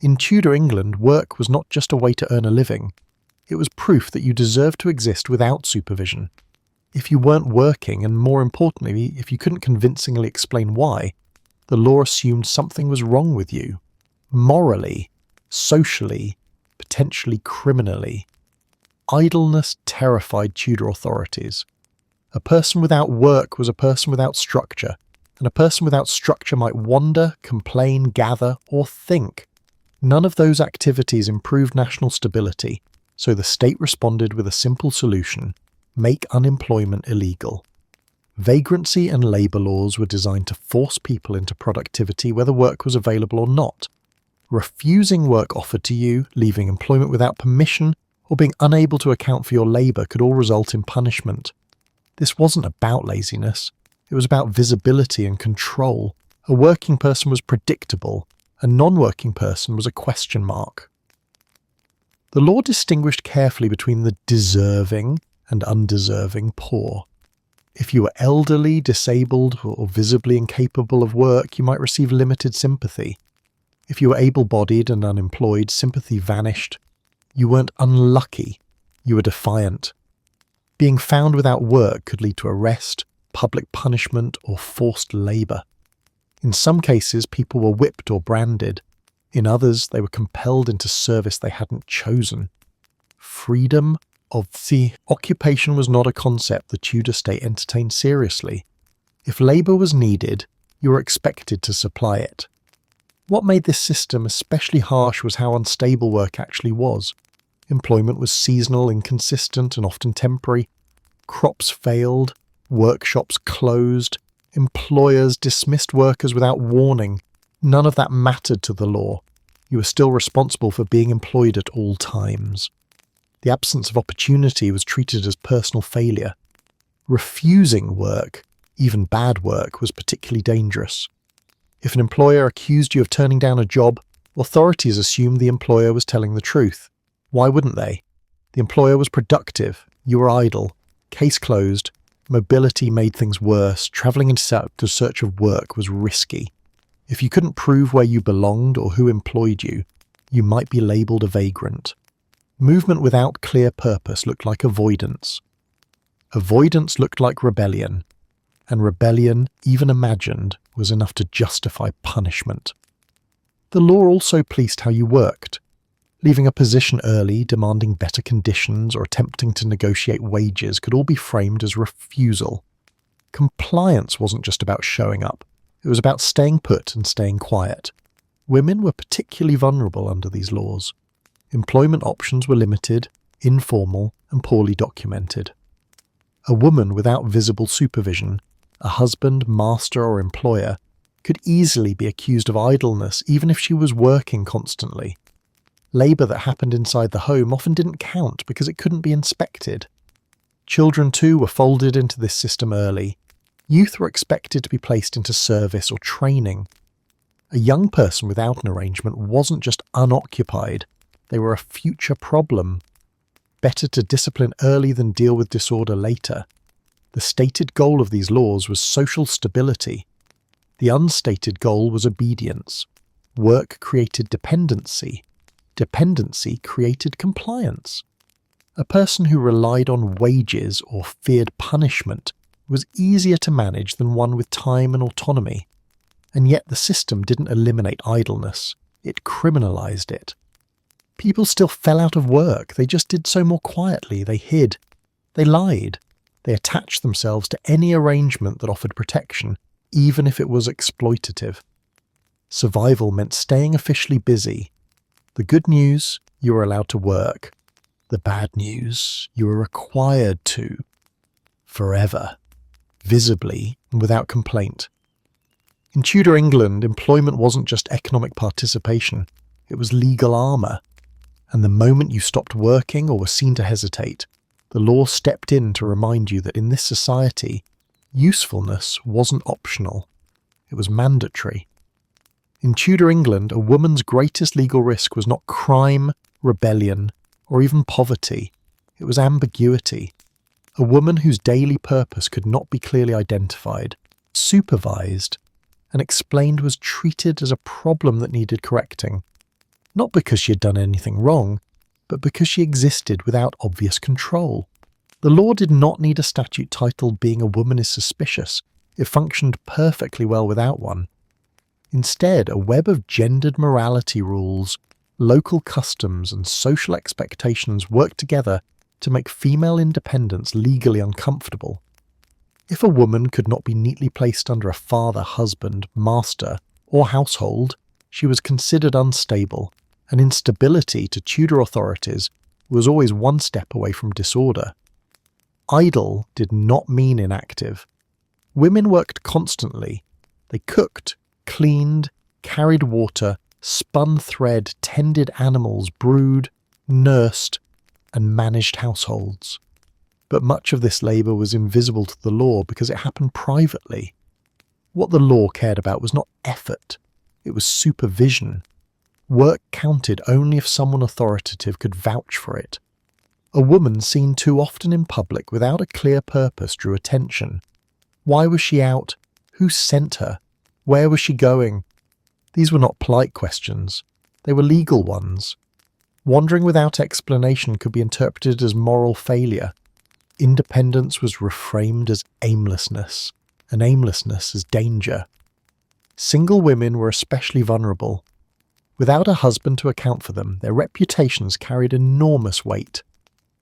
[SPEAKER 1] In Tudor England, work was not just a way to earn a living. It was proof that you deserved to exist without supervision. If you weren't working, and more importantly, if you couldn't convincingly explain why, the law assumed something was wrong with you. Morally, socially, potentially criminally. Idleness terrified Tudor authorities. A person without work was a person without structure, and a person without structure might wander, complain, gather, or think. None of those activities improved national stability, so the state responded with a simple solution: make unemployment illegal. Vagrancy and labour laws were designed to force people into productivity whether work was available or not. Refusing work offered to you, leaving employment without permission, or being unable to account for your labour could all result in punishment. This wasn't about laziness. It was about visibility and control. A working person was predictable. A non-working person was a question mark. The law distinguished carefully between the deserving and undeserving poor. If you were elderly, disabled, or visibly incapable of work, you might receive limited sympathy. If you were able-bodied and unemployed, sympathy vanished. You weren't unlucky, you were defiant. Being found without work could lead to arrest, public punishment, or forced labour. In some cases, people were whipped or branded. In others, they were compelled into service they hadn't chosen. Freedom of the occupation was not a concept the Tudor state entertained seriously. If labour was needed, you were expected to supply it. What made this system especially harsh was how unstable work actually was. Employment was seasonal, inconsistent, and often temporary. Crops failed, workshops closed, employers dismissed workers without warning. None of that mattered to the law. You were still responsible for being employed at all times. The absence of opportunity was treated as personal failure. Refusing work, even bad work, was particularly dangerous. If an employer accused you of turning down a job, authorities assumed the employer was telling the truth. Why wouldn't they? The employer was productive, you were idle. Case closed. Mobility made things worse. Travelling in search of work was risky. If you couldn't prove where you belonged or who employed you, you might be labelled a vagrant. Movement without clear purpose looked like avoidance. Avoidance looked like rebellion. And rebellion, even imagined, was enough to justify punishment. The law also policed how you worked. Leaving a position early, demanding better conditions, or attempting to negotiate wages could all be framed as refusal. Compliance wasn't just about showing up. It was about staying put and staying quiet. Women were particularly vulnerable under these laws. Employment options were limited, informal, and poorly documented. A woman without visible supervision, a husband, master, or employer, could easily be accused of idleness even if she was working constantly. Labour that happened inside the home often didn't count because it couldn't be inspected. Children too were folded into this system early. Youth were expected to be placed into service or training. A young person without an arrangement wasn't just unoccupied, they were a future problem. Better to discipline early than deal with disorder later. The stated goal of these laws was social stability. The unstated goal was obedience. Work created dependency. Dependency created compliance. A person who relied on wages or feared punishment was easier to manage than one with time and autonomy. And yet the system didn't eliminate idleness, it criminalized it. People still fell out of work, they just did so more quietly, they hid, they lied, they attached themselves to any arrangement that offered protection, even if it was exploitative. Survival meant staying officially busy. The good news, you were allowed to work. The bad news, you were required to. Forever. Visibly and without complaint. In Tudor England, employment wasn't just economic participation, it was legal armour. And the moment you stopped working or were seen to hesitate, the law stepped in to remind you that in this society, usefulness wasn't optional, it was mandatory. In Tudor England, a woman's greatest legal risk was not crime, rebellion, or even poverty, it was ambiguity. A woman whose daily purpose could not be clearly identified, supervised, and explained was treated as a problem that needed correcting. Not because she had done anything wrong, but because she existed without obvious control. The law did not need a statute titled "Being a Woman is Suspicious." It functioned perfectly well without one. Instead, a web of gendered morality rules, local customs, and social expectations worked together to make female independence legally uncomfortable. If a woman could not be neatly placed under a father, husband, master, or household, she was considered unstable, and instability to Tudor authorities was always one step away from disorder. Idle did not mean inactive. Women worked constantly. They cooked, cleaned, carried water, spun thread, tended animals, brewed, nursed, and managed households. But much of this labour was invisible to the law because it happened privately. What the law cared about was not effort, it was supervision. Work counted only if someone authoritative could vouch for it. A woman seen too often in public without a clear purpose drew attention. Why was she out? Who sent her? Where was she going? These were not polite questions. They were legal ones. Wandering without explanation could be interpreted as moral failure. Independence was reframed as aimlessness, and aimlessness as danger. Single women were especially vulnerable. Without a husband to account for them, their reputations carried enormous weight.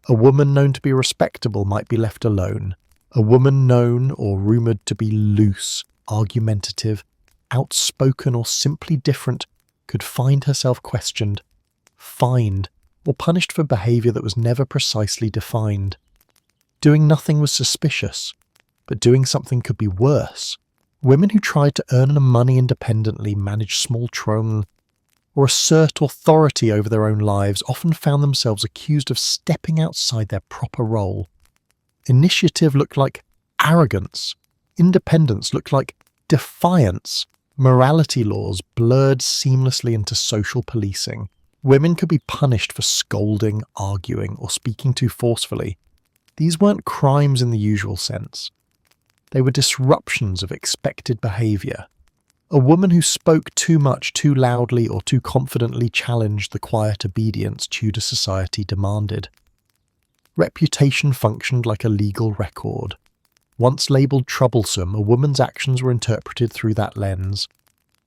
[SPEAKER 1] A woman known to be respectable might be left alone. A woman known or rumoured to be loose, argumentative, outspoken, or simply different could find herself questioned, fined, or punished for behaviour that was never precisely defined. Doing nothing was suspicious, but doing something could be worse. Women who tried to earn money independently, manage small children, or assert authority over their own lives often found themselves accused of stepping outside their proper role. Initiative looked like arrogance. Independence looked like defiance. Morality laws blurred seamlessly into social policing. Women could be punished for scolding, arguing, or speaking too forcefully. These weren't crimes in the usual sense. They were disruptions of expected behaviour. A woman who spoke too much, too loudly, or too confidently challenged the quiet obedience Tudor society demanded. Reputation functioned like a legal record. Once labelled troublesome, a woman's actions were interpreted through that lens.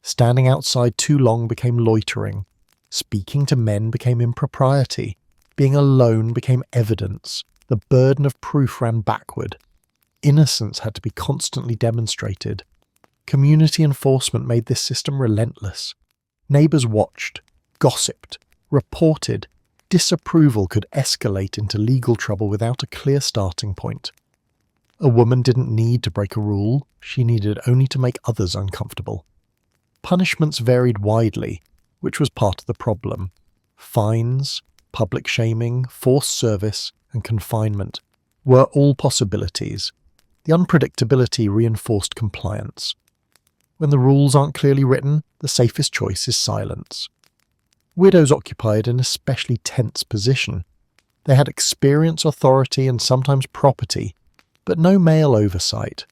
[SPEAKER 1] Standing outside too long became loitering. Speaking to men became impropriety. Being alone became evidence. The burden of proof ran backward. Innocence had to be constantly demonstrated. Community enforcement made this system relentless. Neighbours watched, gossiped, reported. Disapproval could escalate into legal trouble without a clear starting point. A woman didn't need to break a rule, she needed only to make others uncomfortable. Punishments varied widely, which was part of the problem. Fines, public shaming, forced service, and confinement were all possibilities. The unpredictability reinforced compliance. When the rules aren't clearly written, the safest choice is silence. Widows occupied an especially tense position. They had experience, authority, and sometimes property, but no male oversight.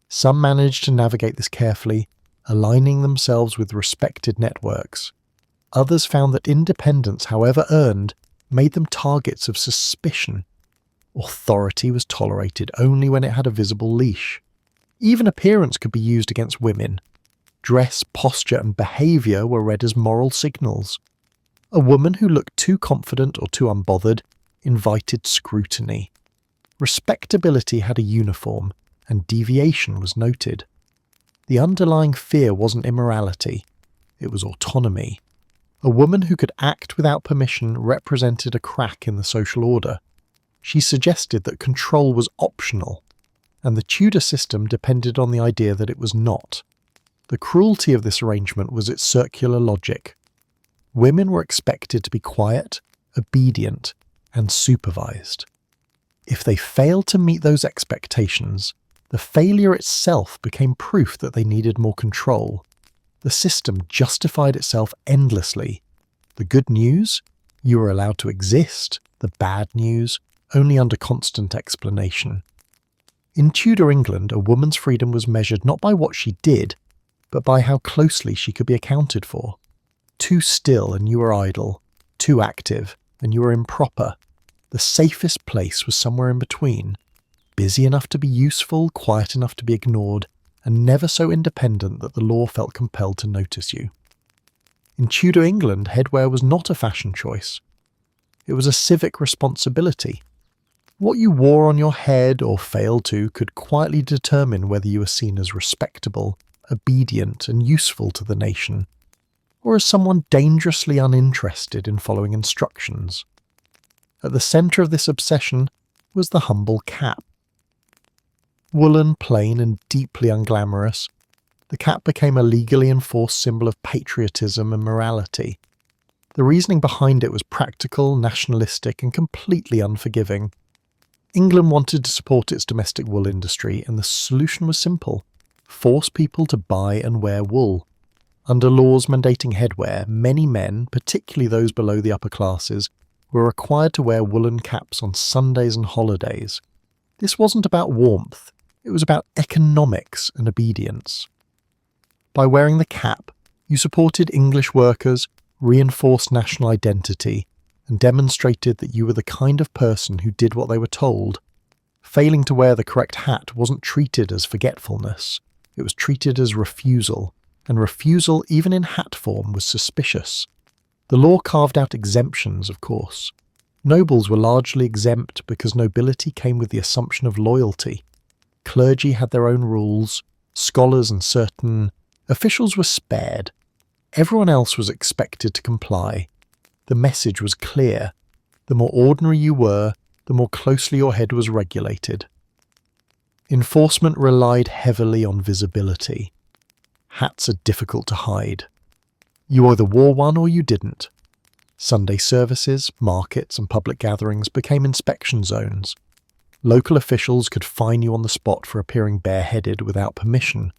[SPEAKER 1] Some managed to navigate this carefully, aligning themselves with respected networks. Others found that independence, however earned, made them targets of suspicion. Authority was tolerated only when it had a visible leash. Even appearance could be used against women. Dress, posture, and behaviour were read as moral signals. A woman who looked too confident or too unbothered invited scrutiny. Respectability had a uniform, and deviation was noted. The underlying fear wasn't immorality, it was autonomy. A woman who could act without permission represented a crack in the social order. She suggested that control was optional, and the Tudor system depended on the idea that it was not. The cruelty of this arrangement was its circular logic. Women were expected to be quiet, obedient, and supervised. If they failed to meet those expectations, the failure itself became proof that they needed more control. The system justified itself endlessly. The good news? You were allowed to exist. The bad news? Only under constant explanation. In Tudor England, a woman's freedom was measured not by what she did, but by how closely she could be accounted for. Too still and you were idle. Too active and you were improper. The safest place was somewhere in between. Busy enough to be useful, quiet enough to be ignored, and never so independent that the law felt compelled to notice you. In Tudor England, headwear was not a fashion choice. It was a civic responsibility. What you wore on your head or failed to could quietly determine whether you were seen as respectable, obedient, and useful to the nation, or as someone dangerously uninterested in following instructions. At the centre of this obsession was the humble cap. Woolen, plain, and deeply unglamorous, the cap became a legally enforced symbol of patriotism and morality. The reasoning behind it was practical, nationalistic, and completely unforgiving. England wanted to support its domestic wool industry, and the solution was simple: force people to buy and wear wool. Under laws mandating headwear, many men, particularly those below the upper classes, were required to wear woolen caps on Sundays and holidays. This wasn't about warmth, it was about economics and obedience. By wearing the cap, you supported English workers, reinforced national identity, and demonstrated that you were the kind of person who did what they were told. Failing to wear the correct hat wasn't treated as forgetfulness, it was treated as refusal, and refusal, even in hat form, was suspicious. The law carved out exemptions, of course. Nobles were largely exempt because nobility came with the assumption of loyalty. Clergy had their own rules, scholars and certain officials were spared. Everyone else was expected to comply. The message was clear. The more ordinary you were, the more closely your head was regulated. Enforcement relied heavily on visibility. Hats are difficult to hide. You either wore one or you didn't. Sunday services, markets, and public gatherings became inspection zones. Local officials could fine you on the spot for appearing bareheaded without permission.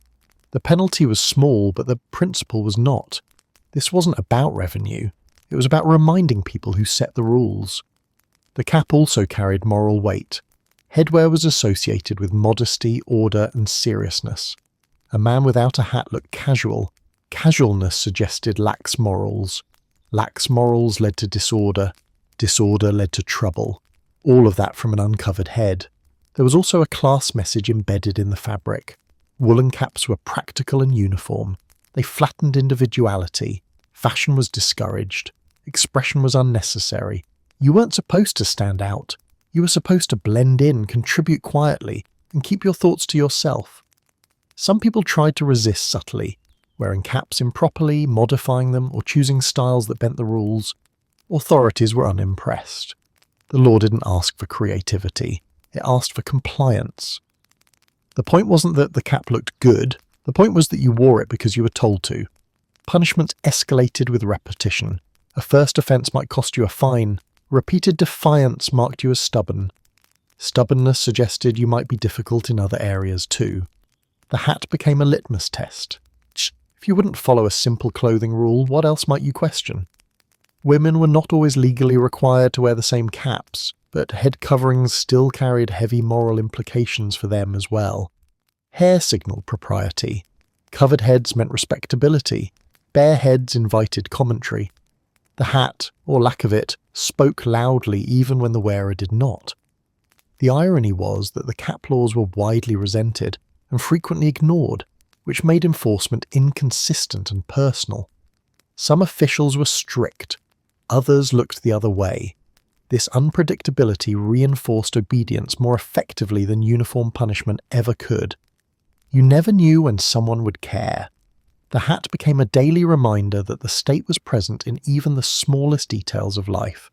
[SPEAKER 1] The penalty was small, but the principle was not. This wasn't about revenue. It was about reminding people who set the rules. The cap also carried moral weight. Headwear was associated with modesty, order, and seriousness. A man without a hat looked casual. Casualness suggested lax morals. Lax morals led to disorder. Disorder led to trouble. All of that from an uncovered head. There was also a class message embedded in the fabric. Woolen caps were practical and uniform. They flattened individuality. Fashion was discouraged. Expression was unnecessary. You weren't supposed to stand out. You were supposed to blend in, contribute quietly, and keep your thoughts to yourself. Some people tried to resist subtly, wearing caps improperly, modifying them, or choosing styles that bent the rules. Authorities were unimpressed. The law didn't ask for creativity. It asked for compliance. The point wasn't that the cap looked good. The point was that you wore it because you were told to. Punishments escalated with repetition. A first offence might cost you a fine. Repeated defiance marked you as stubborn. Stubbornness suggested you might be difficult in other areas too. The hat became a litmus test. If you wouldn't follow a simple clothing rule, what else might you question? Women were not always legally required to wear the same caps, but head coverings still carried heavy moral implications for them as well. Hair signalled propriety. Covered heads meant respectability. Bare heads invited commentary. The hat, or lack of it, spoke loudly even when the wearer did not. The irony was that the cap laws were widely resented and frequently ignored, which made enforcement inconsistent and personal. Some officials were strict, others looked the other way. This unpredictability reinforced obedience more effectively than uniform punishment ever could. You never knew when someone would care. The hat became a daily reminder that the state was present in even the smallest details of life.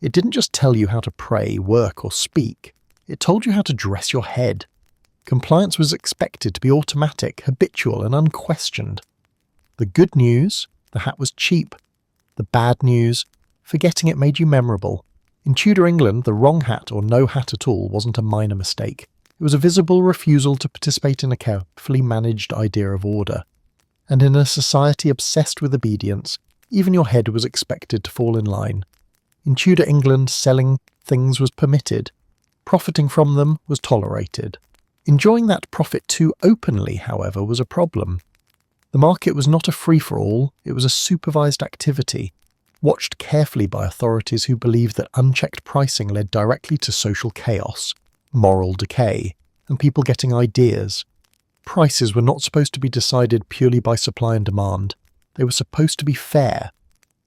[SPEAKER 1] It didn't just tell you how to pray, work, or speak. It told you how to dress your head. Compliance was expected to be automatic, habitual, and unquestioned. The good news, the hat was cheap. The bad news, forgetting it made you memorable. In Tudor England, the wrong hat or no hat at all wasn't a minor mistake. It was a visible refusal to participate in a carefully managed idea of order. And in a society obsessed with obedience, even your head was expected to fall in line. In Tudor England, selling things was permitted. Profiting from them was tolerated. Enjoying that profit too openly, however, was a problem. The market was not a free-for-all, it was a supervised activity, watched carefully by authorities who believed that unchecked pricing led directly to social chaos, moral decay, and people getting ideas. Prices were not supposed to be decided purely by supply and demand. They were supposed to be fair.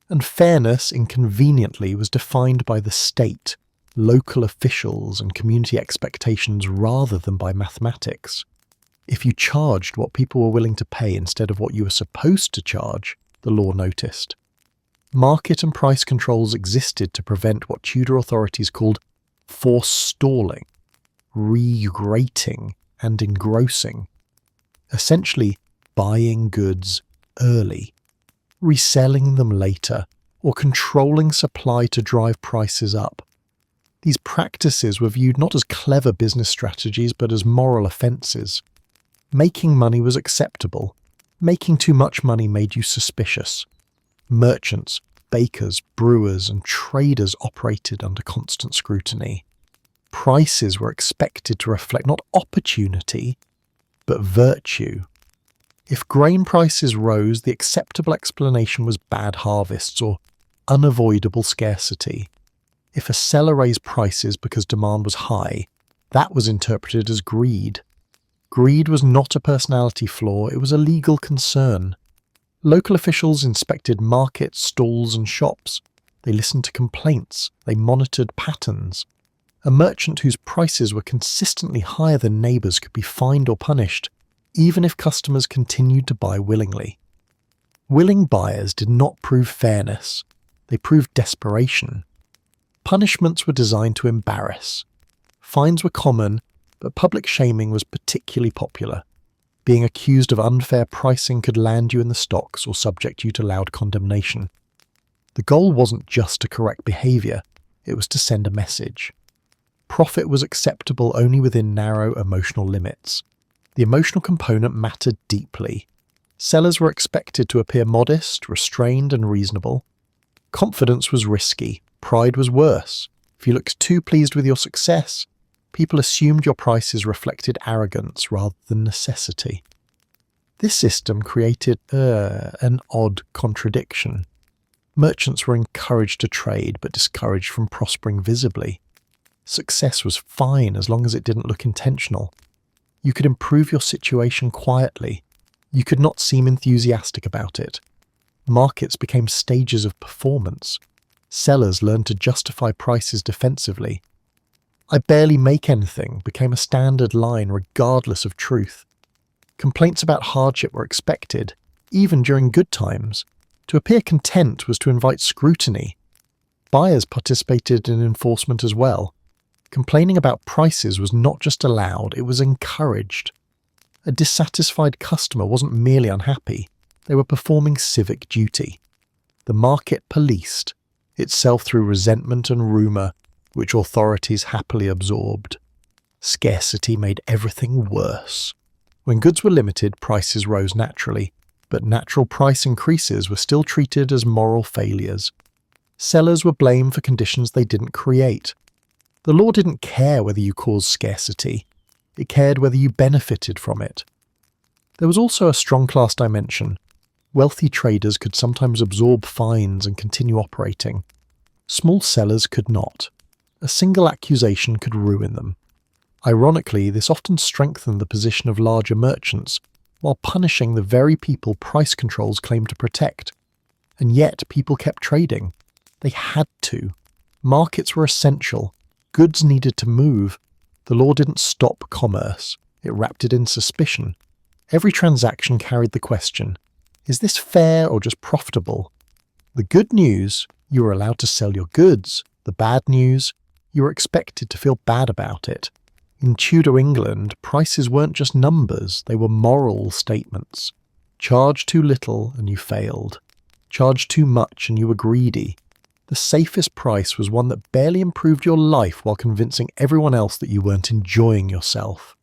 [SPEAKER 1] And fairness, inconveniently, was defined by the state, local officials, and community expectations rather than by mathematics. If you charged what people were willing to pay instead of what you were supposed to charge, the law noticed. Market and price controls existed to prevent what Tudor authorities called forestalling, re-rating, and engrossing. Essentially, buying goods early, reselling them later, or controlling supply to drive prices up. These practices were viewed not as clever business strategies but as moral offences. Making money was acceptable. Making too much money made you suspicious. Merchants, bakers, brewers, and traders operated under constant scrutiny. Prices were expected to reflect not opportunity, but virtue. If grain prices rose, the acceptable explanation was bad harvests or unavoidable scarcity. If a seller raised prices because demand was high, that was interpreted as greed. Greed was not a personality flaw, it was a legal concern. Local officials inspected markets, stalls, and shops. They listened to complaints. They monitored patterns. A merchant whose prices were consistently higher than neighbours could be fined or punished, even if customers continued to buy willingly. Willing buyers did not prove fairness. They proved desperation. Punishments were designed to embarrass. Fines were common, but public shaming was particularly popular. Being accused of unfair pricing could land you in the stocks or subject you to loud condemnation. The goal wasn't just to correct behaviour, it was to send a message. Profit was acceptable only within narrow emotional limits. The emotional component mattered deeply. Sellers were expected to appear modest, restrained, and reasonable. Confidence was risky. Pride was worse. If you looked too pleased with your success, people assumed your prices reflected arrogance rather than necessity. This system created an odd contradiction. Merchants were encouraged to trade but discouraged from prospering visibly. Success was fine as long as it didn't look intentional. You could improve your situation quietly. You could not seem enthusiastic about it. Markets became stages of performance. Sellers learned to justify prices defensively. "I barely make anything" became a standard line regardless of truth. Complaints about hardship were expected, even during good times. To appear content was to invite scrutiny. Buyers participated in enforcement as well. Complaining about prices was not just allowed, it was encouraged. A dissatisfied customer wasn't merely unhappy, they were performing civic duty. The market policed, itself through resentment and rumour, which authorities happily absorbed. Scarcity made everything worse. When goods were limited, prices rose naturally, but natural price increases were still treated as moral failures. Sellers were blamed for conditions they didn't create. The law didn't care whether you caused scarcity, it cared whether you benefited from it. There was also a strong class dimension. Wealthy traders could sometimes absorb fines and continue operating. Small sellers could not. A single accusation could ruin them. Ironically, this often strengthened the position of larger merchants, while punishing the very people price controls claimed to protect. And yet people kept trading. They had to. Markets were essential. Goods needed to move. The law didn't stop commerce. It wrapped it in suspicion. Every transaction carried the question, is this fair or just profitable? The good news, you were allowed to sell your goods. The bad news, you were expected to feel bad about it. In Tudor England, prices weren't just numbers, they were moral statements. Charge too little and you failed. Charge too much and you were greedy. The safest price was one that barely improved your life while convincing everyone else that you weren't enjoying yourself.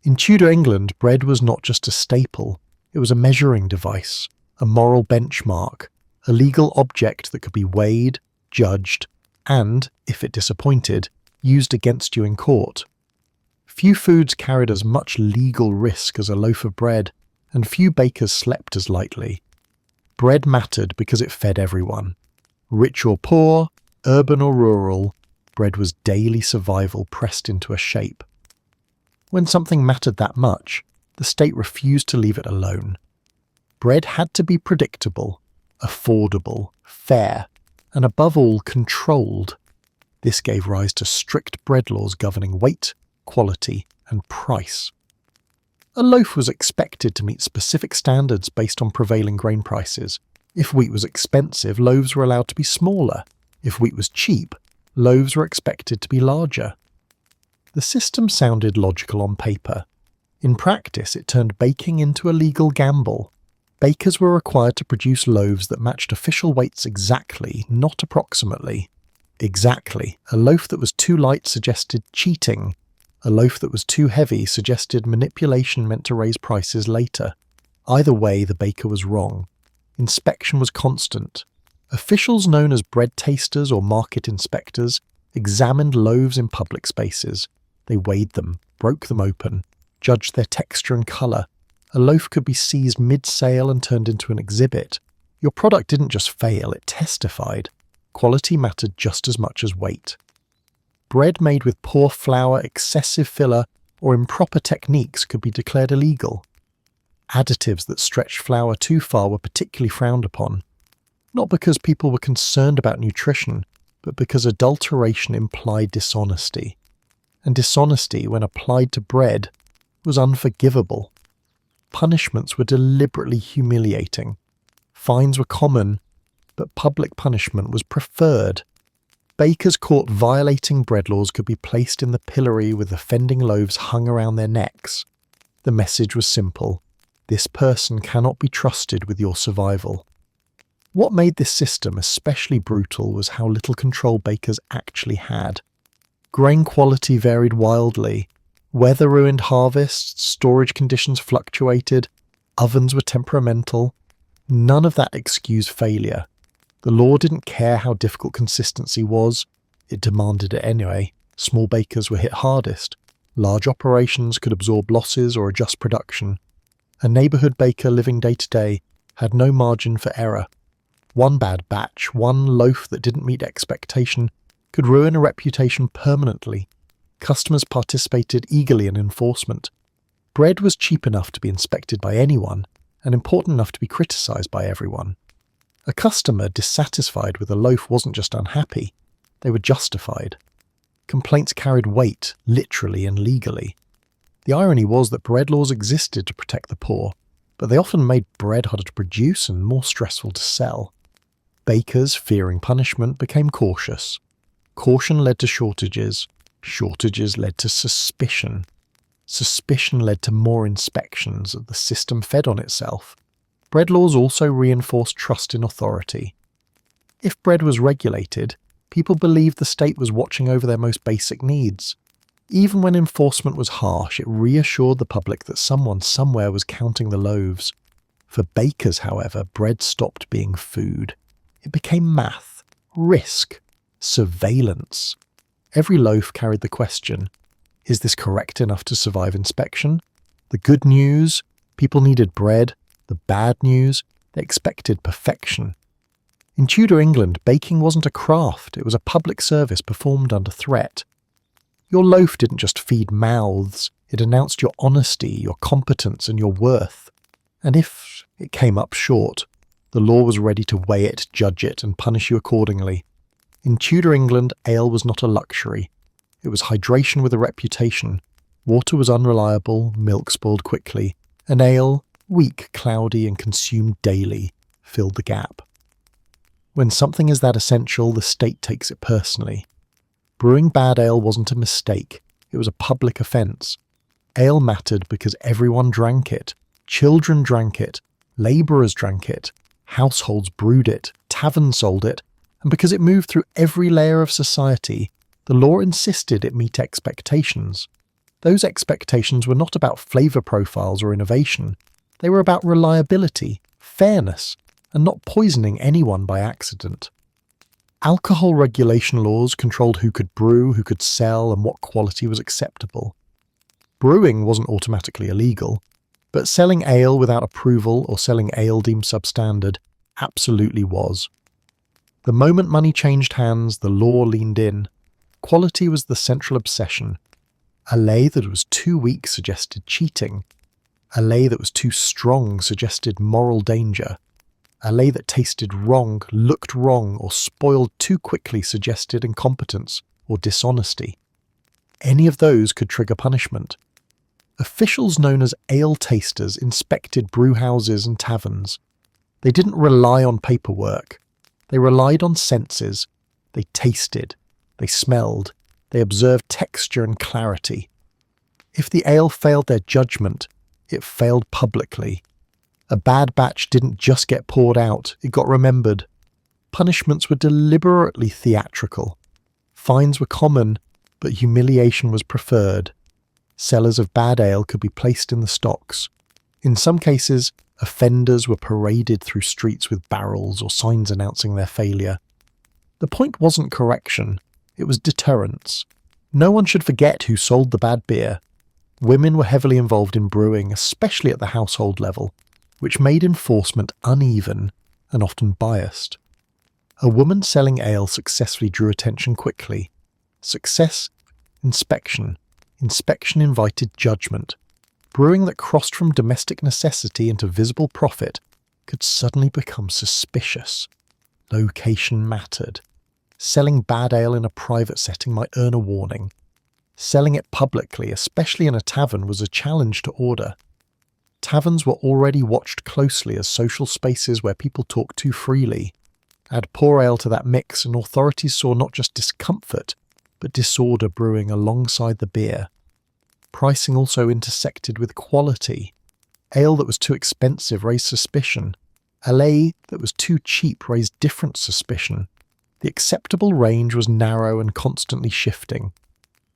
[SPEAKER 1] In Tudor England, bread was not just a staple, it was a measuring device, a moral benchmark, a legal object that could be weighed, judged, and, if it disappointed, used against you in court. Few foods carried as much legal risk as a loaf of bread, and few bakers slept as lightly. Bread mattered because it fed everyone. Rich or poor, urban or rural, bread was daily survival pressed into a shape. When something mattered that much, the state refused to leave it alone. Bread had to be predictable, affordable, fair, and above all, controlled. This gave rise to strict bread laws governing weight, quality, and price. A loaf was expected to meet specific standards based on prevailing grain prices. If wheat was expensive, loaves were allowed to be smaller. If wheat was cheap, loaves were expected to be larger. The system sounded logical on paper. In practice, it turned baking into a legal gamble. Bakers were required to produce loaves that matched official weights exactly, not approximately. Exactly. A loaf that was too light suggested cheating. A loaf that was too heavy suggested manipulation meant to raise prices later. Either way, the baker was wrong. Inspection was constant. Officials known as bread tasters or market inspectors examined loaves in public spaces. They weighed them, broke them open, judged their texture and colour. A loaf could be seized mid-sale and turned into an exhibit. Your product didn't just fail, it testified. Quality mattered just as much as weight. Bread made with poor flour, excessive filler, or improper techniques could be declared illegal. Additives that stretched flour too far were particularly frowned upon, not because people were concerned about nutrition, but because adulteration implied dishonesty. And dishonesty, when applied to bread, was unforgivable. Punishments were deliberately humiliating. Fines were common, but public punishment was preferred. Bakers caught violating bread laws could be placed in the pillory with offending loaves hung around their necks. The message was simple. This person cannot be trusted with your survival. What made this system especially brutal was how little control bakers actually had. Grain quality varied wildly. Weather ruined harvests, storage conditions fluctuated, ovens were temperamental. None of that excused failure. The law didn't care how difficult consistency was. It demanded it anyway. Small bakers were hit hardest. Large operations could absorb losses or adjust production. A neighbourhood baker living day to day had no margin for error. One bad batch, one loaf that didn't meet expectation, could ruin a reputation permanently. Customers participated eagerly in enforcement. Bread was cheap enough to be inspected by anyone, and important enough to be criticised by everyone. A customer dissatisfied with a loaf wasn't just unhappy, they were justified. Complaints carried weight, literally and legally. The irony was that bread laws existed to protect the poor, but they often made bread harder to produce and more stressful to sell. Bakers, fearing punishment, became cautious. Caution led to shortages. Shortages led to suspicion. Suspicion led to more inspections. The system fed on itself. Bread laws also reinforced trust in authority. If bread was regulated, people believed the state was watching over their most basic needs. Even when enforcement was harsh, it reassured the public that someone somewhere was counting the loaves. For bakers, however, bread stopped being food. It became math, risk, surveillance. Every loaf carried the question, is this correct enough to survive inspection? The good news, people needed bread. The bad news, they expected perfection. In Tudor England, baking wasn't a craft, it was a public service performed under threat. Your loaf didn't just feed mouths, it announced your honesty, your competence, and your worth. And if it came up short, the law was ready to weigh it, judge it, and punish you accordingly. In Tudor England, ale was not a luxury. It was hydration with a reputation. Water was unreliable, milk spoiled quickly. An ale, weak, cloudy, and consumed daily, filled the gap. When something is that essential, the state takes it personally. Brewing bad ale wasn't a mistake, it was a public offence. Ale mattered because everyone drank it. Children drank it, labourers drank it, households brewed it, taverns sold it, and because it moved through every layer of society, the law insisted it meet expectations. Those expectations were not about flavour profiles or innovation, they were about reliability, fairness, and not poisoning anyone by accident. Alcohol regulation laws controlled who could brew, who could sell, and what quality was acceptable. Brewing wasn't automatically illegal, but selling ale without approval or selling ale deemed substandard absolutely was. The moment money changed hands, the law leaned in. Quality was the central obsession. A lay that was too weak suggested cheating. A lay that was too strong suggested moral danger. A lay that tasted wrong, looked wrong, or spoiled too quickly suggested incompetence or dishonesty. Any of those could trigger punishment. Officials known as ale tasters inspected brewhouses and taverns. They didn't rely on paperwork. They relied on senses. They tasted. They smelled. They observed texture and clarity. If the ale failed their judgment, it failed publicly. A bad batch didn't just get poured out, it got remembered. Punishments were deliberately theatrical. Fines were common, but humiliation was preferred. Sellers of bad ale could be placed in the stocks. In some cases, offenders were paraded through streets with barrels or signs announcing their failure. The point wasn't correction, it was deterrence. No one should forget who sold the bad beer. Women were heavily involved in brewing, especially at the household level, which made enforcement uneven and often biased. A woman selling ale successfully drew attention quickly. Success, inspection. Inspection invited judgment. Brewing that crossed from domestic necessity into visible profit could suddenly become suspicious. Location mattered. Selling bad ale in a private setting might earn a warning. Selling it publicly, especially in a tavern, was a challenge to order. Taverns were already watched closely as social spaces where people talked too freely. Add poor ale to that mix and authorities saw not just discomfort, but disorder brewing alongside the beer. Pricing also intersected with quality. Ale that was too expensive raised suspicion. Ale that was too cheap raised different suspicion. The acceptable range was narrow and constantly shifting.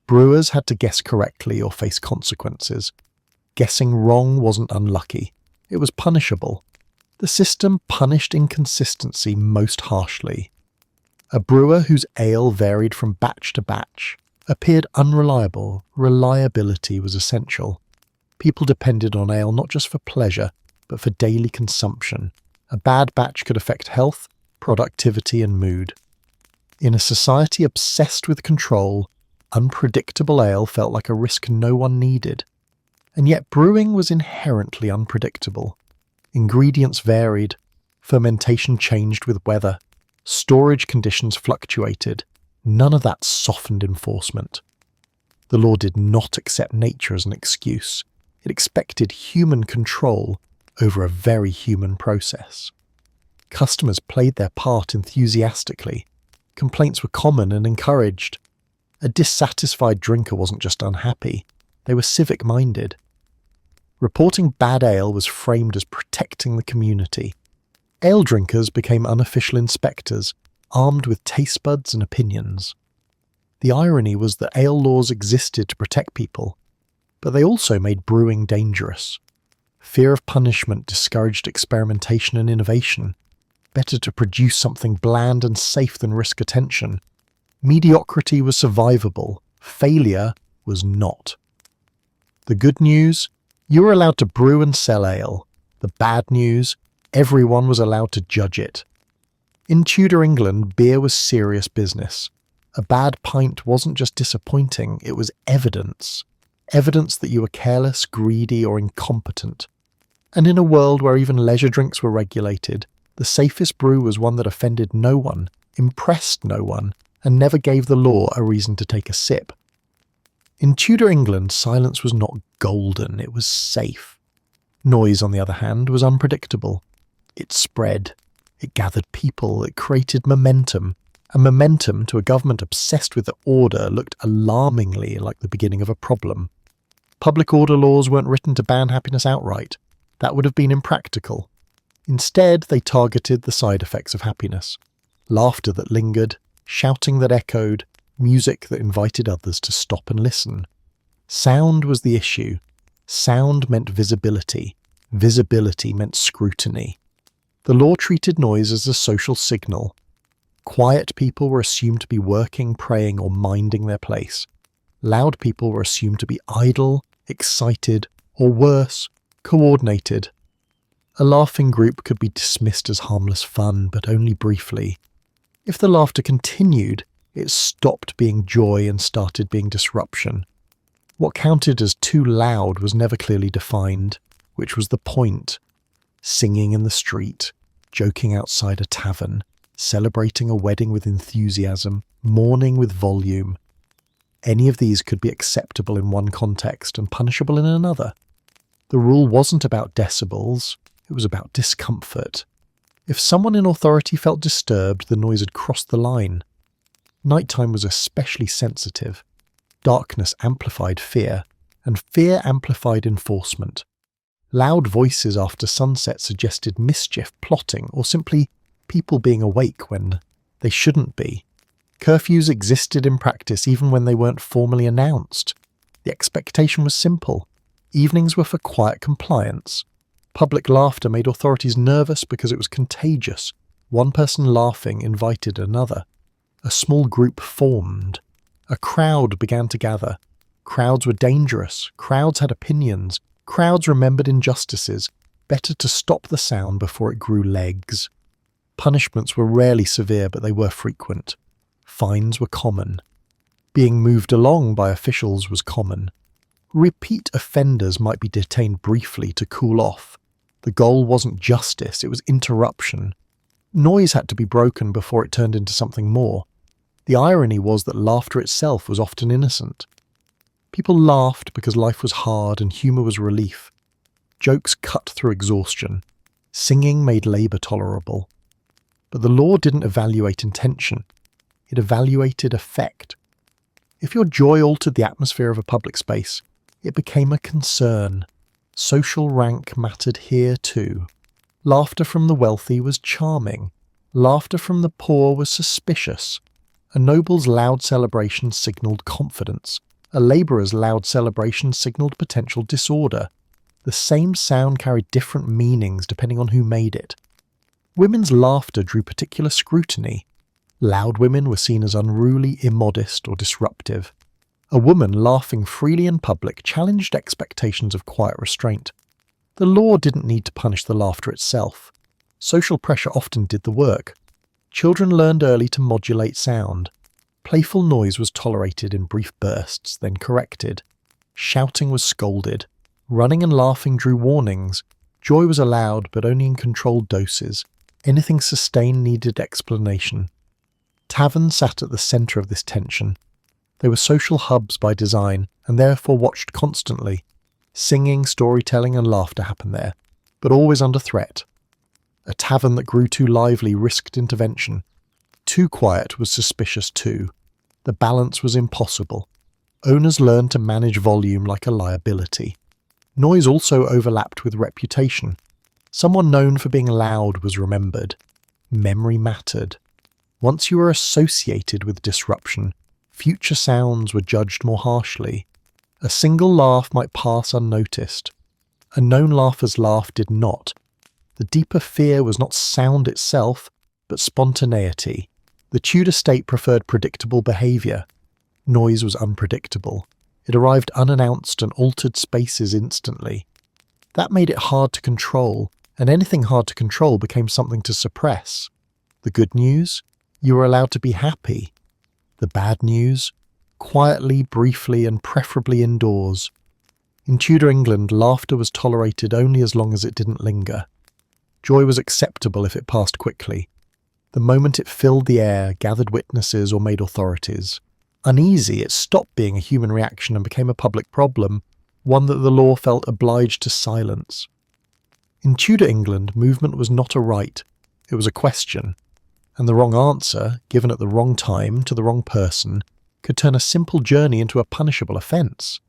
[SPEAKER 1] Brewers had to guess correctly or face consequences. Guessing wrong wasn't unlucky. It was punishable. The system punished inconsistency most harshly. A brewer whose ale varied from batch to batch appeared unreliable. Reliability was essential. People depended on ale not just for pleasure, but for daily consumption. A bad batch could affect health, productivity, and mood. In a society obsessed with control, unpredictable ale felt like a risk no one needed. And yet brewing was inherently unpredictable. Ingredients varied, fermentation changed with weather, storage conditions fluctuated. None of that softened enforcement. The law did not accept nature as an excuse. It expected human control over a very human process. Customers played their part enthusiastically. Complaints were common and encouraged. A dissatisfied drinker wasn't just unhappy, they were civic-minded. Reporting bad ale was framed as protecting the community. Ale drinkers became unofficial inspectors, armed with taste buds and opinions. The irony was that ale laws existed to protect people, but they also made brewing dangerous. Fear of punishment discouraged experimentation and innovation. Better to produce something bland and safe than risk attention. Mediocrity was survivable. Failure was not. The good news? You were allowed to brew and sell ale. The bad news? Everyone was allowed to judge it. In Tudor England, beer was serious business. A bad pint wasn't just disappointing, it was evidence. Evidence that you were careless, greedy, or incompetent. And in a world where even leisure drinks were regulated, the safest brew was one that offended no one, impressed no one, and never gave the law a reason to take a sip. In Tudor England, silence was not golden, it was safe. Noise, on the other hand, was unpredictable. It spread. It gathered people. It created momentum. And momentum, to a government obsessed with the order, looked alarmingly like the beginning of a problem. Public order laws weren't written to ban happiness outright. That would have been impractical. Instead, they targeted the side effects of happiness. Laughter that lingered, shouting that echoed, music that invited others to stop and listen. Sound was the issue. Sound meant visibility. Visibility meant scrutiny. The law treated noise as a social signal. Quiet people were assumed to be working, praying, or minding their place. Loud people were assumed to be idle, excited, or worse, coordinated. A laughing group could be dismissed as harmless fun, but only briefly. If the laughter continued, it stopped being joy and started being disruption. What counted as too loud was never clearly defined, which was the point. Singing in the street, joking outside a tavern, celebrating a wedding with enthusiasm, mourning with volume. Any of these could be acceptable in one context and punishable in another. The rule wasn't about decibels, it was about discomfort. If someone in authority felt disturbed, the noise had crossed the line. Nighttime was especially sensitive. Darkness amplified fear, and fear amplified enforcement. Loud voices after sunset suggested mischief, plotting, or simply people being awake when they shouldn't be. Curfews existed in practice even when they weren't formally announced. The expectation was simple. Evenings were for quiet compliance. Public laughter made authorities nervous because it was contagious. One person laughing invited another. A small group formed. A crowd began to gather. Crowds were dangerous. Crowds had opinions. Crowds remembered injustices. Better to stop the sound before it grew legs. Punishments were rarely severe, but they were frequent. Fines were common. Being moved along by officials was common. Repeat offenders might be detained briefly to cool off. The goal wasn't justice, it was interruption. Noise had to be broken before it turned into something more. The irony was that laughter itself was often innocent. People laughed because life was hard and humour was relief. Jokes cut through exhaustion. Singing made labour tolerable. But the law didn't evaluate intention. It evaluated effect. If your joy altered the atmosphere of a public space, it became a concern. Social rank mattered here too. Laughter from the wealthy was charming. Laughter from the poor was suspicious. A noble's loud celebration signalled confidence. A labourer's loud celebration signalled potential disorder. The same sound carried different meanings depending on who made it. Women's laughter drew particular scrutiny. Loud women were seen as unruly, immodest, or disruptive. A woman laughing freely in public challenged expectations of quiet restraint. The law didn't need to punish the laughter itself. Social pressure often did the work. Children learned early to modulate sound. Playful noise was tolerated in brief bursts, then corrected. Shouting was scolded. Running and laughing drew warnings. Joy was allowed, but only in controlled doses. Anything sustained needed explanation. Taverns sat at the centre of this tension. They were social hubs by design, and therefore watched constantly. Singing, storytelling and laughter happened there, but always under threat. A tavern that grew too lively risked intervention. Too quiet was suspicious too. The balance was impossible. Owners learned to manage volume like a liability. Noise also overlapped with reputation. Someone known for being loud was remembered. Memory mattered. Once you were associated with disruption, future sounds were judged more harshly. A single laugh might pass unnoticed. A known laugher's laugh did not. The deeper fear was not sound itself, but spontaneity. The Tudor state preferred predictable behaviour. Noise was unpredictable. It arrived unannounced and altered spaces instantly. That made it hard to control, and anything hard to control became something to suppress. The good news? You were allowed to be happy. The bad news? Quietly, briefly, and preferably indoors. In Tudor England, laughter was tolerated only as long as it didn't linger. Joy was acceptable if it passed quickly. The moment it filled the air, gathered witnesses, or made authorities. Uneasy, it stopped being a human reaction and became a public problem, one that the law felt obliged to silence. In Tudor England, movement was not a right, it was a question, and the wrong answer, given at the wrong time to the wrong person, could turn a simple journey into a punishable offence.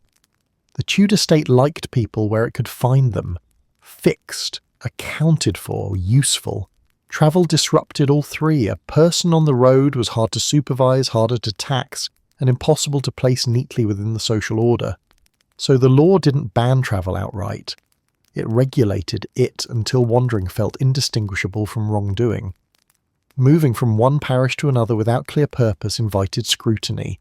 [SPEAKER 1] The Tudor state liked people where it could find them, fixed, accounted for, useful. Travel disrupted all three. A person on the road was hard to supervise, harder to tax, and impossible to place neatly within the social order. So the law didn't ban travel outright. It regulated it until wandering felt indistinguishable from wrongdoing. Moving from one parish to another without clear purpose invited scrutiny.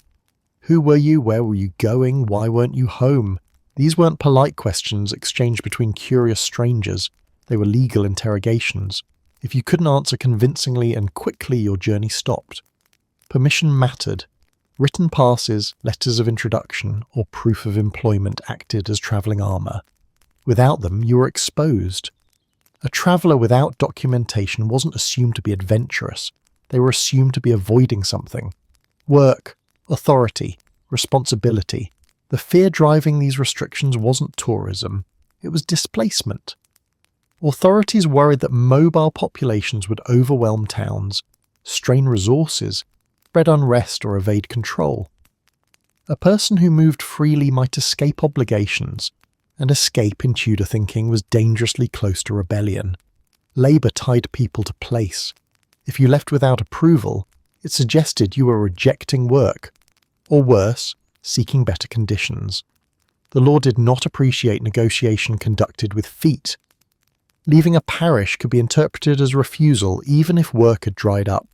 [SPEAKER 1] Who were you? Where were you going? Why weren't you home? These weren't polite questions exchanged between curious strangers. They were legal interrogations. If you couldn't answer convincingly and quickly, your journey stopped. Permission mattered. Written passes, letters of introduction, or proof of employment acted as travelling armour. Without them, you were exposed. A traveller without documentation wasn't assumed to be adventurous. They were assumed to be avoiding something. Work, authority, responsibility. The fear driving these restrictions wasn't tourism. It was displacement. Authorities worried that mobile populations would overwhelm towns, strain resources, spread unrest or evade control. A person who moved freely might escape obligations, and escape in Tudor thinking was dangerously close to rebellion. Labour tied people to place. If you left without approval, it suggested you were rejecting work, or worse, seeking better conditions. The law did not appreciate negotiation conducted with feet. Leaving a parish could be interpreted as refusal even if work had dried up.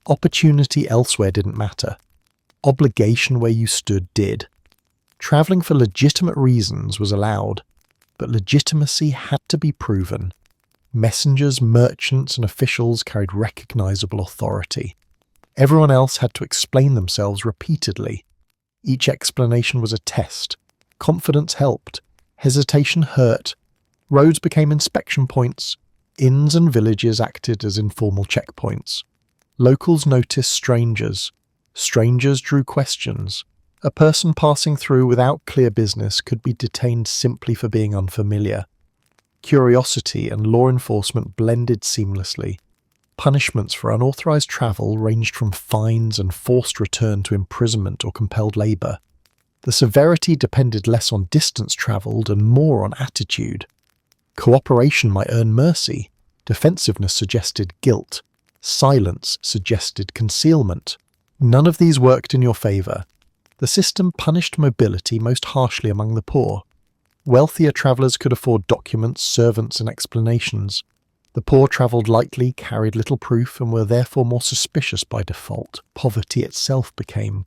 [SPEAKER 1] Opportunity elsewhere didn't matter. Obligation where you stood did. Travelling for legitimate reasons was allowed, but legitimacy had to be proven. Messengers, merchants, and officials carried recognisable authority. Everyone else had to explain themselves repeatedly. Each explanation was a test. Confidence helped. Hesitation hurt. Roads became inspection points. Inns and villages acted as informal checkpoints. Locals noticed strangers. Strangers drew questions. A person passing through without clear business could be detained simply for being unfamiliar. Curiosity and law enforcement blended seamlessly. Punishments for unauthorised travel ranged from fines and forced return to imprisonment or compelled labour. The severity depended less on distance travelled and more on attitude. Cooperation might earn mercy. Defensiveness suggested guilt. Silence suggested concealment. None of these worked in your favour. The system punished mobility most harshly among the poor. Wealthier travellers could afford documents, servants, and explanations. The poor travelled lightly, carried little proof, and were therefore more suspicious by default. Poverty itself became.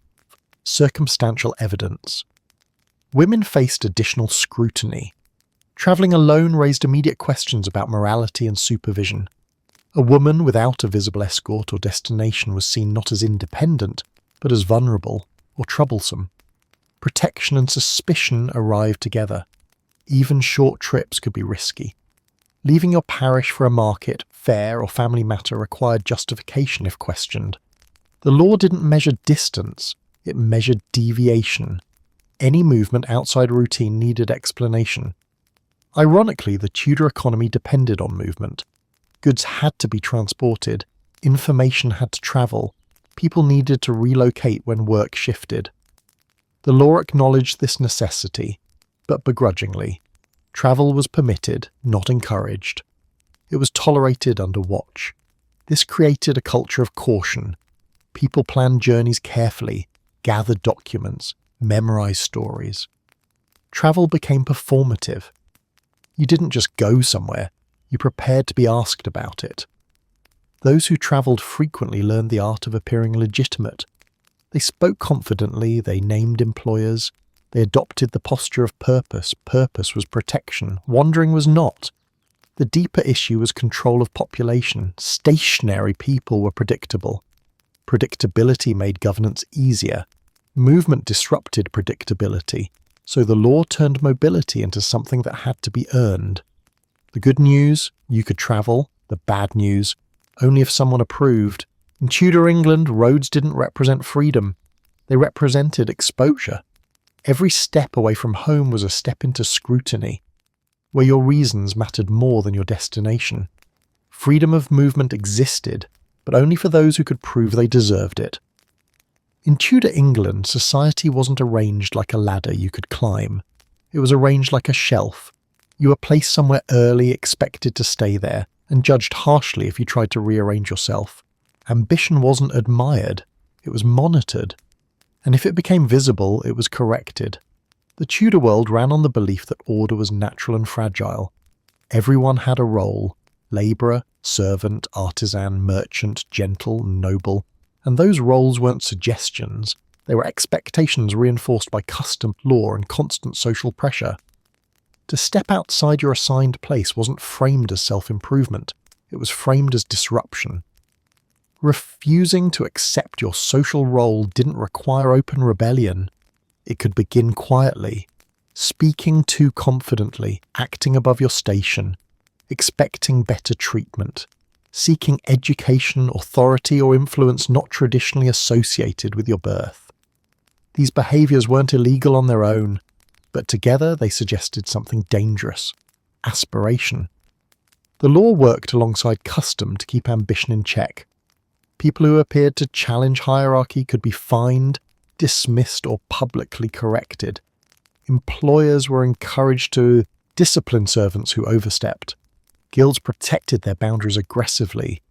[SPEAKER 1] circumstantial evidence. Women faced additional scrutiny. Travelling alone raised immediate questions about morality and supervision. A woman without a visible escort or destination was seen not as independent, but as vulnerable or troublesome. Protection and suspicion arrived together. Even short trips could be risky. Leaving your parish for a market, fair, or family matter required justification if questioned. The law didn't measure distance, it measured deviation. Any movement outside routine needed explanation. Ironically, the Tudor economy depended on movement. Goods had to be transported, information had to travel, people needed to relocate when work shifted. The law acknowledged this necessity, but begrudgingly. Travel was permitted, not encouraged. It was tolerated under watch. This created a culture of caution. People planned journeys carefully, gathered documents, memorized stories. Travel became performative. You didn't just go somewhere, you prepared to be asked about it. Those who travelled frequently learned the art of appearing legitimate. They spoke confidently, they named employers, they adopted the posture of purpose. Purpose was protection, wandering was not. The deeper issue was control of population. Stationary people were predictable. Predictability made governance easier. Movement disrupted predictability, so the law turned mobility into something that had to be earned. The good news, you could travel. The bad news, only if someone approved. In Tudor England, roads didn't represent freedom. They represented exposure. Every step away from home was a step into scrutiny, where your reasons mattered more than your destination. Freedom of movement existed, but only for those who could prove they deserved it. In Tudor England, society wasn't arranged like a ladder you could climb. It was arranged like a shelf. You were placed somewhere early, expected to stay there, and judged harshly if you tried to rearrange yourself. Ambition wasn't admired, it was monitored. And if it became visible, it was corrected. The Tudor world ran on the belief that order was natural and fragile. Everyone had a role: labourer, servant, artisan, merchant, gentle, noble. And those roles weren't suggestions. They were expectations reinforced by custom, law, and constant social pressure. To step outside your assigned place wasn't framed as self-improvement. It was framed as disruption. Refusing to accept your social role didn't require open rebellion. It could begin quietly, speaking too confidently, acting above your station, expecting better treatment, seeking education, authority, or influence not traditionally associated with your birth. These behaviours weren't illegal on their own, but together they suggested something dangerous: aspiration. The law worked alongside custom to keep ambition in check. People who appeared to challenge hierarchy could be fined, dismissed, or publicly corrected. Employers were encouraged to discipline servants who overstepped. Guilds protected their boundaries aggressively.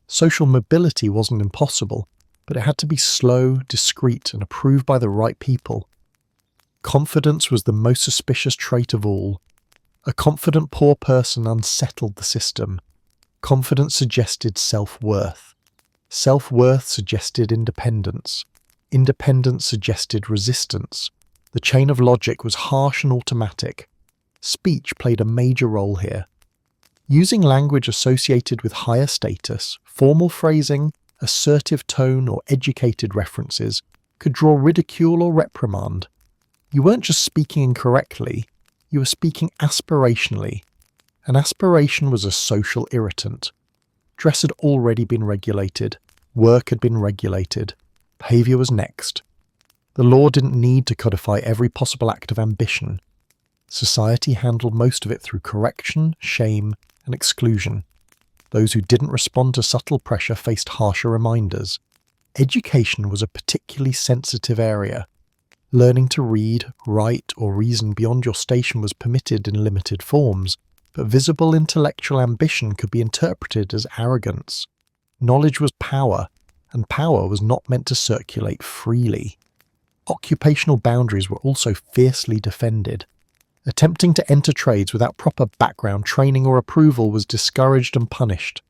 [SPEAKER 1] Social mobility wasn't impossible, but it had to be slow, discreet, and approved by the right people. Confidence was the most suspicious trait of all. A confident poor person unsettled the system. Confidence suggested self-worth. Self-worth suggested independence. Independence suggested resistance. The chain of logic was harsh and automatic. Speech played a major role here. Using language associated with higher status, formal phrasing, assertive tone, or educated references could draw ridicule or reprimand. You weren't just speaking incorrectly, you were speaking aspirationally. An aspiration was a social irritant. Dress had already been regulated. Work had been regulated. Behaviour was next. The law didn't need to codify every possible act of ambition. Society handled most of it through correction, shame, and exclusion. Those who didn't respond to subtle pressure faced harsher reminders. Education was a particularly sensitive area. Learning to read, write, or reason beyond your station was permitted in limited forms, but visible intellectual ambition could be interpreted as arrogance. Knowledge was power, and power was not meant to circulate freely. Occupational boundaries were also fiercely defended. Attempting to enter trades without proper background, training, or approval was discouraged and punished.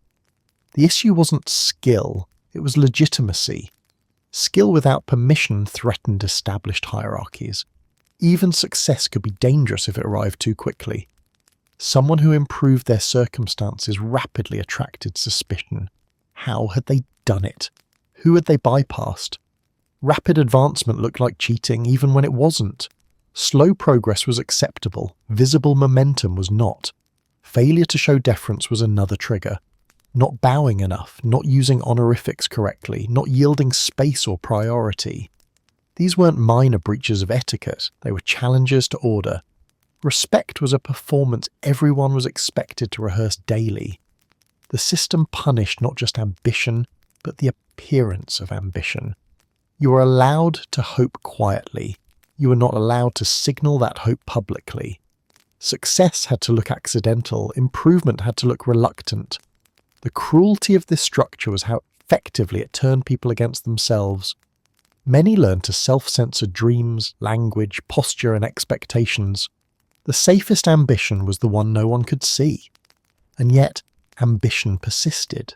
[SPEAKER 1] The issue wasn't skill, it was legitimacy. Skill without permission threatened established hierarchies. Even success could be dangerous if it arrived too quickly. Someone who improved their circumstances rapidly attracted suspicion. How had they done it? Who had they bypassed? Rapid advancement looked like cheating even when it wasn't. Slow progress was acceptable. Visible momentum was not. Failure to show deference was another trigger. Not bowing enough, not using honorifics correctly, not yielding space or priority. These weren't minor breaches of etiquette, they were challenges to order. Respect was a performance everyone was expected to rehearse daily. The system punished not just ambition, but the appearance of ambition. You were allowed to hope quietly. You were not allowed to signal that hope publicly. Success had to look accidental, improvement had to look reluctant. The cruelty of this structure was how effectively it turned people against themselves. Many learned to self-censor dreams, language, posture, and expectations. The safest ambition was the one no one could see. And yet, ambition persisted.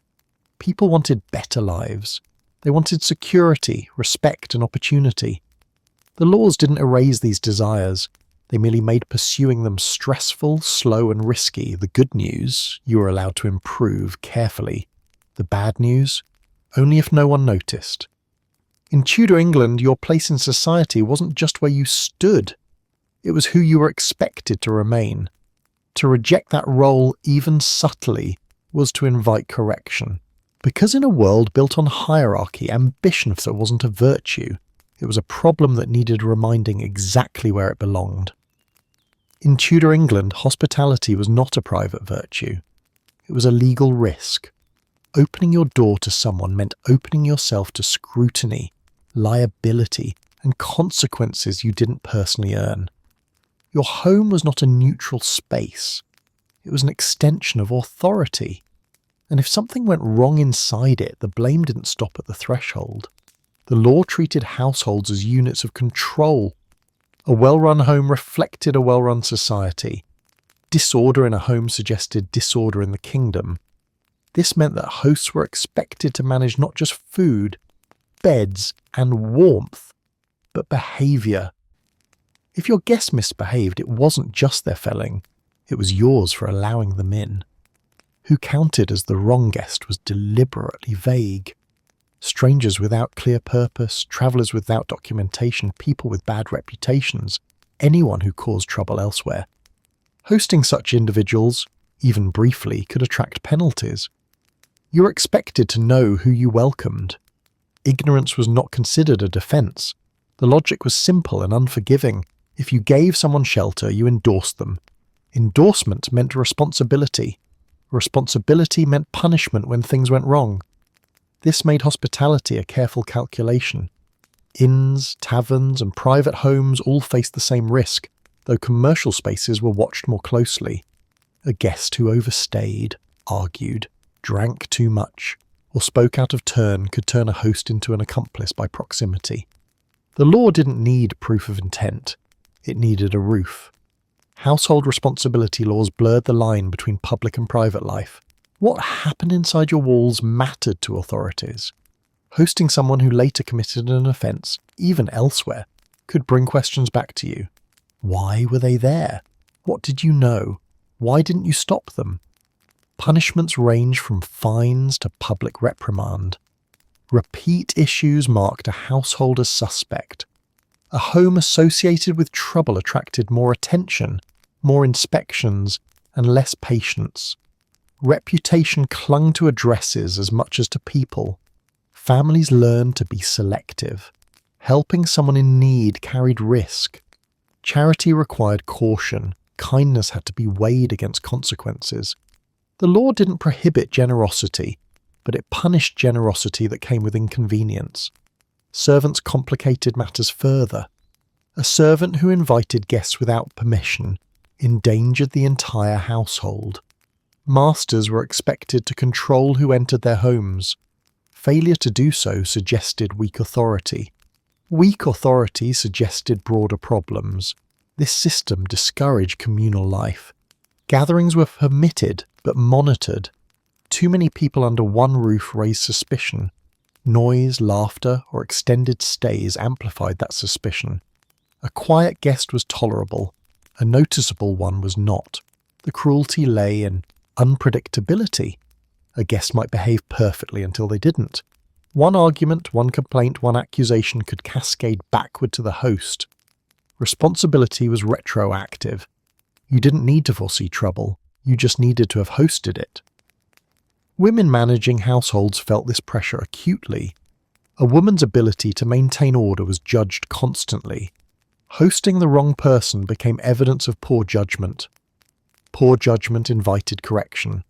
[SPEAKER 1] People wanted better lives. They wanted security, respect, and opportunity. The laws didn't erase these desires. They merely made pursuing them stressful, slow, and risky. The good news, you were allowed to improve carefully. The bad news, only if no one noticed. In Tudor England, your place in society wasn't just where you stood. It was who you were expected to remain. To reject that role, even subtly, was to invite correction. Because in a world built on hierarchy, ambition wasn't a virtue. It was a problem that needed reminding exactly where it belonged. In Tudor England, hospitality was not a private virtue. It was a legal risk. Opening your door to someone meant opening yourself to scrutiny, liability, and consequences you didn't personally earn. Your home was not a neutral space. It was an extension of authority. And if something went wrong inside it, the blame didn't stop at the threshold. The law treated households as units of control. A well-run home reflected a well-run society. Disorder in a home suggested disorder in the kingdom. This meant that hosts were expected to manage not just food, beds, and warmth, but behaviour. If your guests misbehaved, it wasn't just their failing, it was yours for allowing them in. Who counted as the wrong guest was deliberately vague. Strangers without clear purpose, travellers without documentation, people with bad reputations, anyone who caused trouble elsewhere. Hosting such individuals, even briefly, could attract penalties. You were expected to know who you welcomed. Ignorance was not considered a defence. The logic was simple and unforgiving. If you gave someone shelter, you endorsed them. Endorsement meant responsibility. Responsibility meant punishment when things went wrong. This made hospitality a careful calculation. Inns, taverns, and private homes all faced the same risk, though commercial spaces were watched more closely. A guest who overstayed, argued, drank too much, or spoke out of turn could turn a host into an accomplice by proximity. The law didn't need proof of intent. It needed a roof. Household responsibility laws blurred the line between public and private life. What happened inside your walls mattered to authorities. Hosting someone who later committed an offence, even elsewhere, could bring questions back to you. Why were they there? What did you know? Why didn't you stop them? Punishments range from fines to public reprimand. Repeat issues marked a household as suspect. A home associated with trouble attracted more attention, more inspections, and less patience. Reputation clung to addresses as much as to people. Families learned to be selective. Helping someone in need carried risk. Charity required caution. Kindness had to be weighed against consequences. The law didn't prohibit generosity, but it punished generosity that came with inconvenience. Servants complicated matters further. A servant who invited guests without permission endangered the entire household. Masters were expected to control who entered their homes. Failure to do so suggested weak authority. Weak authority suggested broader problems. This system discouraged communal life. Gatherings were permitted, but monitored. Too many people under one roof raised suspicion. Noise, laughter, or extended stays amplified that suspicion. A quiet guest was tolerable, a noticeable one was not. The cruelty lay in unpredictability. A guest might behave perfectly until they didn't. One argument, one complaint, one accusation could cascade backward to the host. Responsibility was retroactive. You didn't need to foresee trouble, you just needed to have hosted it. Women managing households felt this pressure acutely. A woman's ability to maintain order was judged constantly. Hosting the wrong person became evidence of poor judgment. Poor judgment invited correction,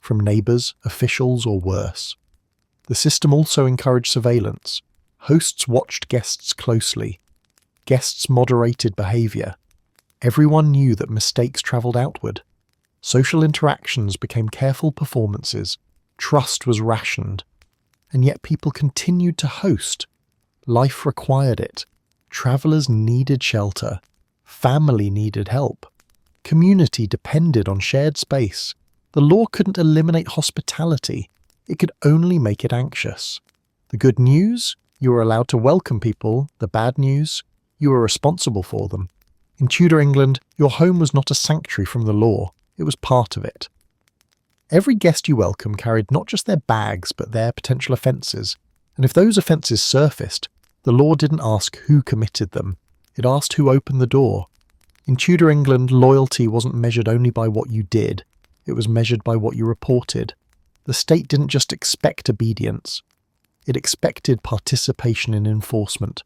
[SPEAKER 1] from neighbours, officials, or worse. The system also encouraged surveillance. Hosts watched guests closely. Guests moderated behaviour. Everyone knew that mistakes travelled outward. Social interactions became careful performances. Trust was rationed. And yet people continued to host. Life required it. Travellers needed shelter. Family needed help. Community depended on shared space. The law couldn't eliminate hospitality. It could only make it anxious. The good news? You were allowed to welcome people. The bad news? You were responsible for them. In Tudor England, your home was not a sanctuary from the law. It was part of it. Every guest you welcomed carried not just their bags, but their potential offences. And if those offences surfaced, the law didn't ask who committed them. It asked who opened the door. In Tudor England, loyalty wasn't measured only by what you did. It was measured by what you reported. The state didn't just expect obedience. It expected participation in enforcement.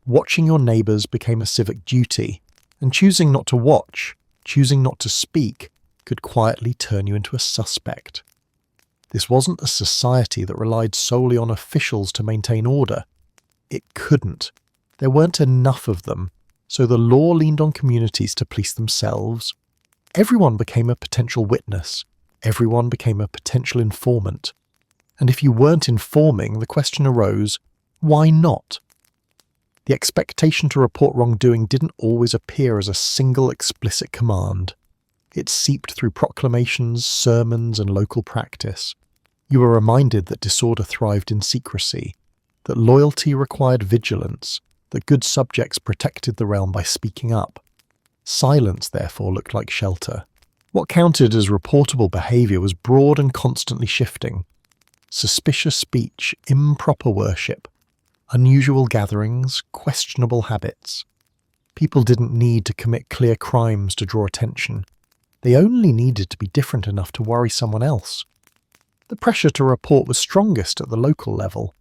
[SPEAKER 1] Watching your neighbours became a civic duty, and choosing not to watch, choosing not to speak, could quietly turn you into a suspect. This wasn't a society that relied solely on officials to maintain order. It couldn't. There weren't enough of them, so the law leaned on communities to police themselves. Everyone became a potential witness. Everyone became a potential informant. And if you weren't informing, the question arose, why not? The expectation to report wrongdoing didn't always appear as a single explicit command. It seeped through proclamations, sermons, and local practice. You were reminded that disorder thrived in secrecy, that loyalty required vigilance, that good subjects protected the realm by speaking up. Silence, therefore, looked like shelter. What counted as reportable behaviour was broad and constantly shifting. Suspicious speech, improper worship, unusual gatherings, questionable habits. People didn't need to commit clear crimes to draw attention. They only needed to be different enough to worry someone else. The pressure to report was strongest at the local level.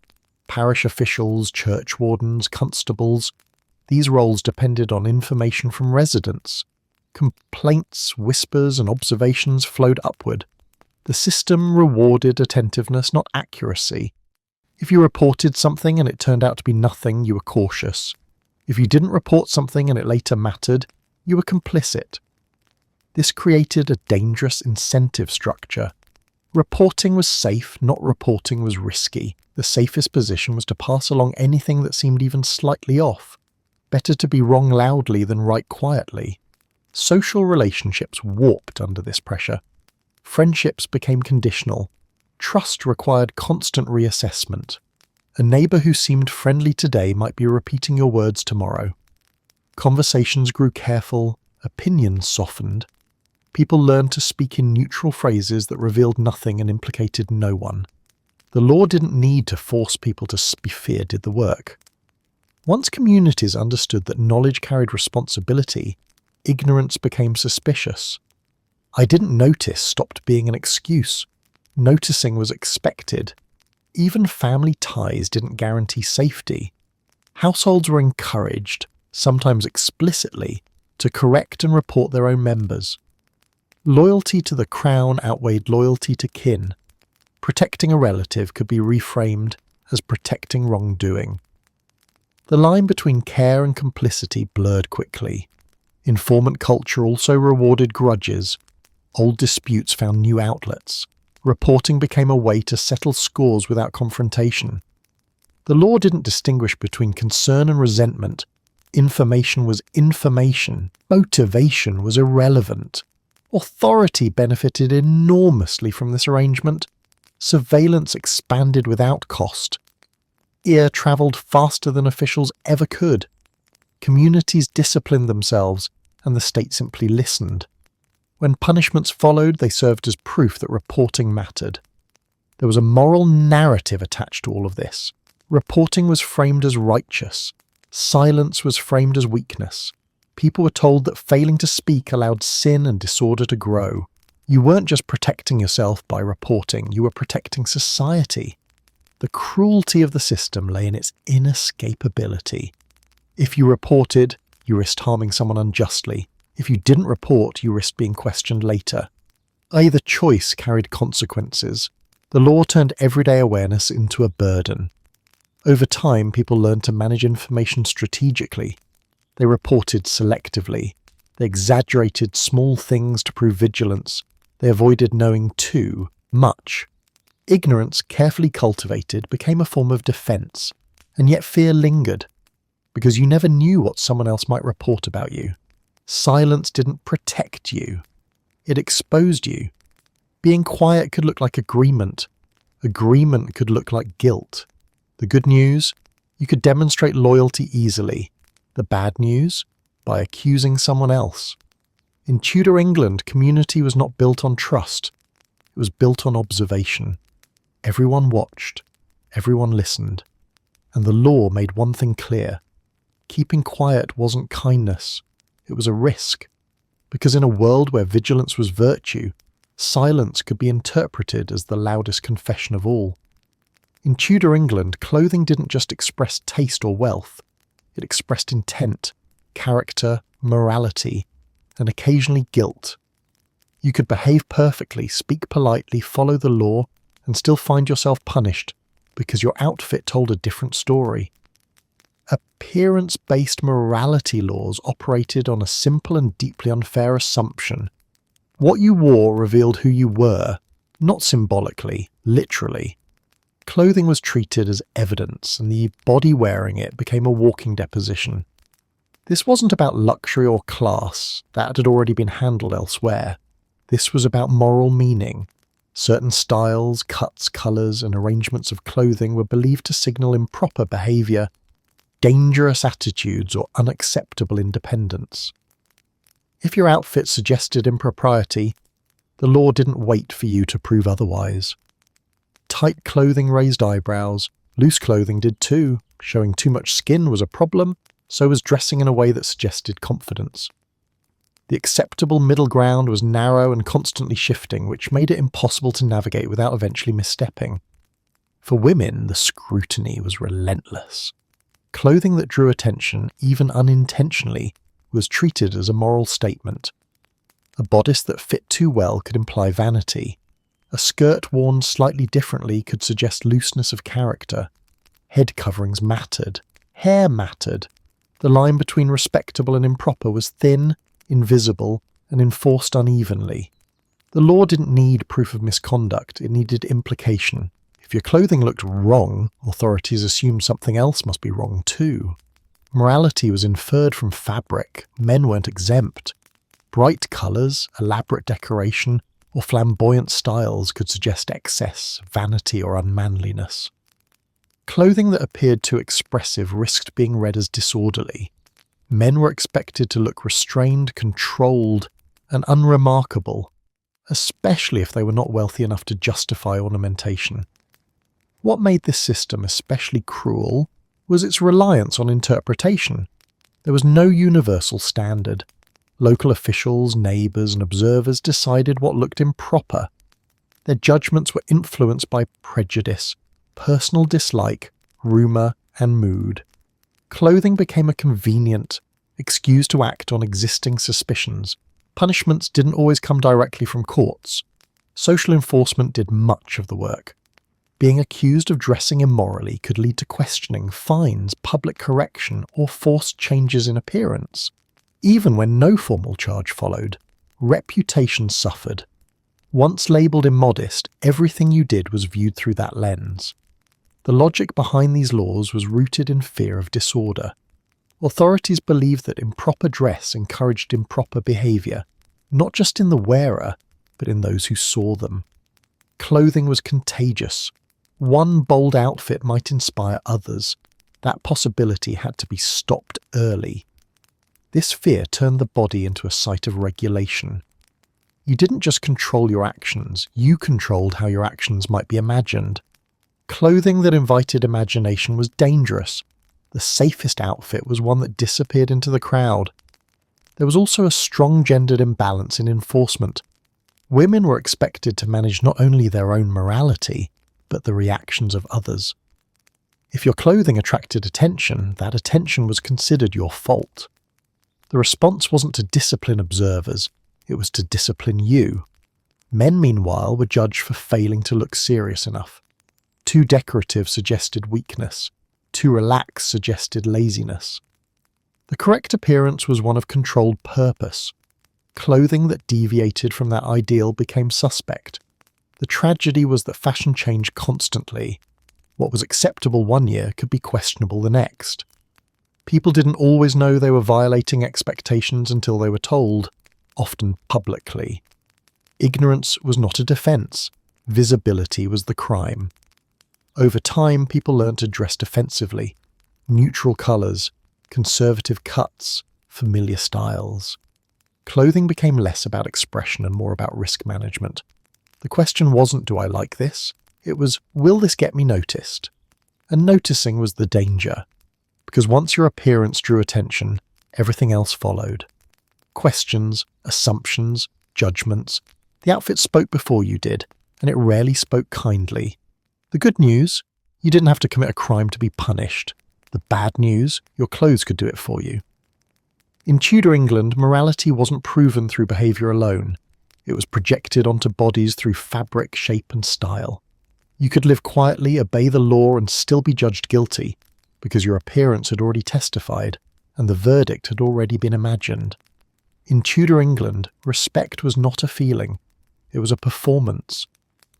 [SPEAKER 1] Parish officials, church wardens, constables. These roles depended on information from residents. Complaints, whispers, and observations flowed upward. The system rewarded attentiveness, not accuracy. If you reported something and it turned out to be nothing, you were cautious. If you didn't report something and it later mattered, you were complicit. This created a dangerous incentive structure. Reporting was safe, not reporting was risky. The safest position was to pass along anything that seemed even slightly off. Better to be wrong loudly than right quietly. Social relationships warped under this pressure. Friendships became conditional. Trust required constant reassessment. A neighbour who seemed friendly today might be repeating your words tomorrow. Conversations grew careful, opinions softened. People learned to speak in neutral phrases that revealed nothing and implicated no one. The law didn't need to force people to speak. Fear did the work. Once communities understood that knowledge carried responsibility, ignorance became suspicious. "I didn't notice" stopped being an excuse. Noticing was expected. Even family ties didn't guarantee safety. Households were encouraged, sometimes explicitly, to correct and report their own members. Loyalty to the crown outweighed loyalty to kin. Protecting a relative could be reframed as protecting wrongdoing. The line between care and complicity blurred quickly. Informant culture also rewarded grudges. Old disputes found new outlets. Reporting became a way to settle scores without confrontation. The law didn't distinguish between concern and resentment. Information was information. Motivation was irrelevant. Authority benefited enormously from this arrangement. Surveillance expanded without cost. ear travelled faster than officials ever could. Communities disciplined themselves, and the state simply listened. When punishments followed, they served as proof that reporting mattered. There was a moral narrative attached to all of this. Reporting was framed as righteous. Silence was framed as weakness. People were told that failing to speak allowed sin and disorder to grow. You weren't just protecting yourself by reporting, you were protecting society. The cruelty of the system lay in its inescapability. If you reported, you risked harming someone unjustly. If you didn't report, you risked being questioned later. Either choice carried consequences. The law turned everyday awareness into a burden. Over time, people learned to manage information strategically. They reported selectively. They exaggerated small things to prove vigilance. They avoided knowing too much. Ignorance, carefully cultivated, became a form of defense, and yet fear lingered, because you never knew what someone else might report about you. Silence didn't protect you. It exposed you. Being quiet could look like agreement. Agreement could look like guilt. The good news? You could demonstrate loyalty easily. The bad news? By accusing someone else. In Tudor England, community was not built on trust. It was built on observation. Everyone watched. Everyone listened. And the law made one thing clear. Keeping quiet wasn't kindness. It was a risk. Because in a world where vigilance was virtue, silence could be interpreted as the loudest confession of all. In Tudor England, clothing didn't just express taste or wealth. It expressed intent, character, morality, and occasionally guilt. You could behave perfectly, speak politely, follow the law, and still find yourself punished because your outfit told a different story. Appearance-based morality laws operated on a simple and deeply unfair assumption. What you wore revealed who you were, not symbolically, literally. Clothing was treated as evidence, and the body wearing it became a walking deposition. This wasn't about luxury or class, that had already been handled elsewhere. This was about moral meaning. Certain styles, cuts, colours, and arrangements of clothing were believed to signal improper behaviour, dangerous attitudes, or unacceptable independence. If your outfit suggested impropriety, the law didn't wait for you to prove otherwise. Tight clothing raised eyebrows, loose clothing did too. Showing too much skin was a problem, so was dressing in a way that suggested confidence. The acceptable middle ground was narrow and constantly shifting, which made it impossible to navigate without eventually misstepping. For women, the scrutiny was relentless. Clothing that drew attention, even unintentionally, was treated as a moral statement. A bodice that fit too well could imply vanity. A skirt worn slightly differently could suggest looseness of character. Head coverings mattered. Hair mattered. The line between respectable and improper was thin, invisible, and enforced unevenly. The law didn't need proof of misconduct, it needed implication. If your clothing looked wrong, authorities assumed something else must be wrong too. Morality was inferred from fabric. Men weren't exempt. Bright colours, elaborate decoration, or flamboyant styles could suggest excess, vanity, or unmanliness. Clothing that appeared too expressive risked being read as disorderly. Men were expected to look restrained, controlled, and unremarkable, especially if they were not wealthy enough to justify ornamentation. What made this system especially cruel was its reliance on interpretation. There was no universal standard. Local officials, neighbours, and observers decided what looked improper. Their judgments were influenced by prejudice, personal dislike, rumour, and mood. Clothing became a convenient excuse to act on existing suspicions. Punishments didn't always come directly from courts. Social enforcement did much of the work. Being accused of dressing immorally could lead to questioning, fines, public correction, or forced changes in appearance. Even when no formal charge followed, reputation suffered. Once labelled immodest, everything you did was viewed through that lens. The logic behind these laws was rooted in fear of disorder. Authorities believed that improper dress encouraged improper behaviour, not just in the wearer, but in those who saw them. Clothing was contagious. One bold outfit might inspire others. That possibility had to be stopped early. This fear turned the body into a site of regulation. You didn't just control your actions, you controlled how your actions might be imagined. Clothing that invited imagination was dangerous. The safest outfit was one that disappeared into the crowd. There was also a strong gendered imbalance in enforcement. Women were expected to manage not only their own morality, but the reactions of others. If your clothing attracted attention, that attention was considered your fault. The response wasn't to discipline observers, it was to discipline you. Men, meanwhile, were judged for failing to look serious enough. Too decorative suggested weakness. Too relaxed suggested laziness. The correct appearance was one of controlled purpose. Clothing that deviated from that ideal became suspect. The tragedy was that fashion changed constantly. What was acceptable one year could be questionable the next. People didn't always know they were violating expectations until they were told, often publicly. Ignorance was not a defense. Visibility was the crime. Over time, people learned to dress defensively. Neutral colors, conservative cuts, familiar styles. Clothing became less about expression and more about risk management. The question wasn't, do I like this? It was, will this get me noticed? And noticing was the danger. Because once your appearance drew attention, everything else followed. Questions, assumptions, judgments. The outfit spoke before you did, and it rarely spoke kindly. The good news, you didn't have to commit a crime to be punished. The bad news, your clothes could do it for you. In Tudor England, morality wasn't proven through behaviour alone. It was projected onto bodies through fabric, shape and style. You could live quietly, obey the law and still be judged guilty, because your appearance had already testified, and the verdict had already been imagined. In Tudor England, respect was not a feeling, it was a performance.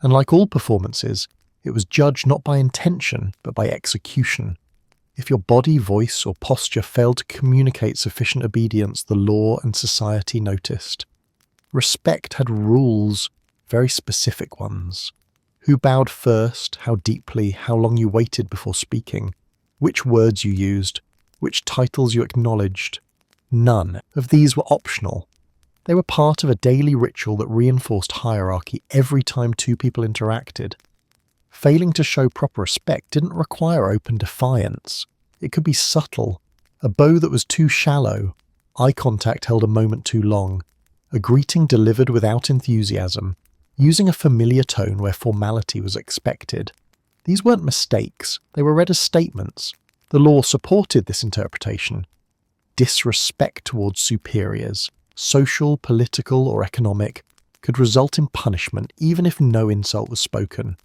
[SPEAKER 1] And like all performances, it was judged not by intention, but by execution. If your body, voice, or posture failed to communicate sufficient obedience, the law and society noticed. Respect had rules, very specific ones. Who bowed first, how deeply, how long you waited before speaking, which words you used, which titles you acknowledged. None of these were optional. They were part of a daily ritual that reinforced hierarchy every time two people interacted. Failing to show proper respect didn't require open defiance. It could be subtle, a bow that was too shallow, eye contact held a moment too long, a greeting delivered without enthusiasm, using a familiar tone where formality was expected. These weren't mistakes, they were read as statements. The law supported this interpretation. Disrespect towards superiors, social, political, or economic, could result in punishment even if no insult was spoken.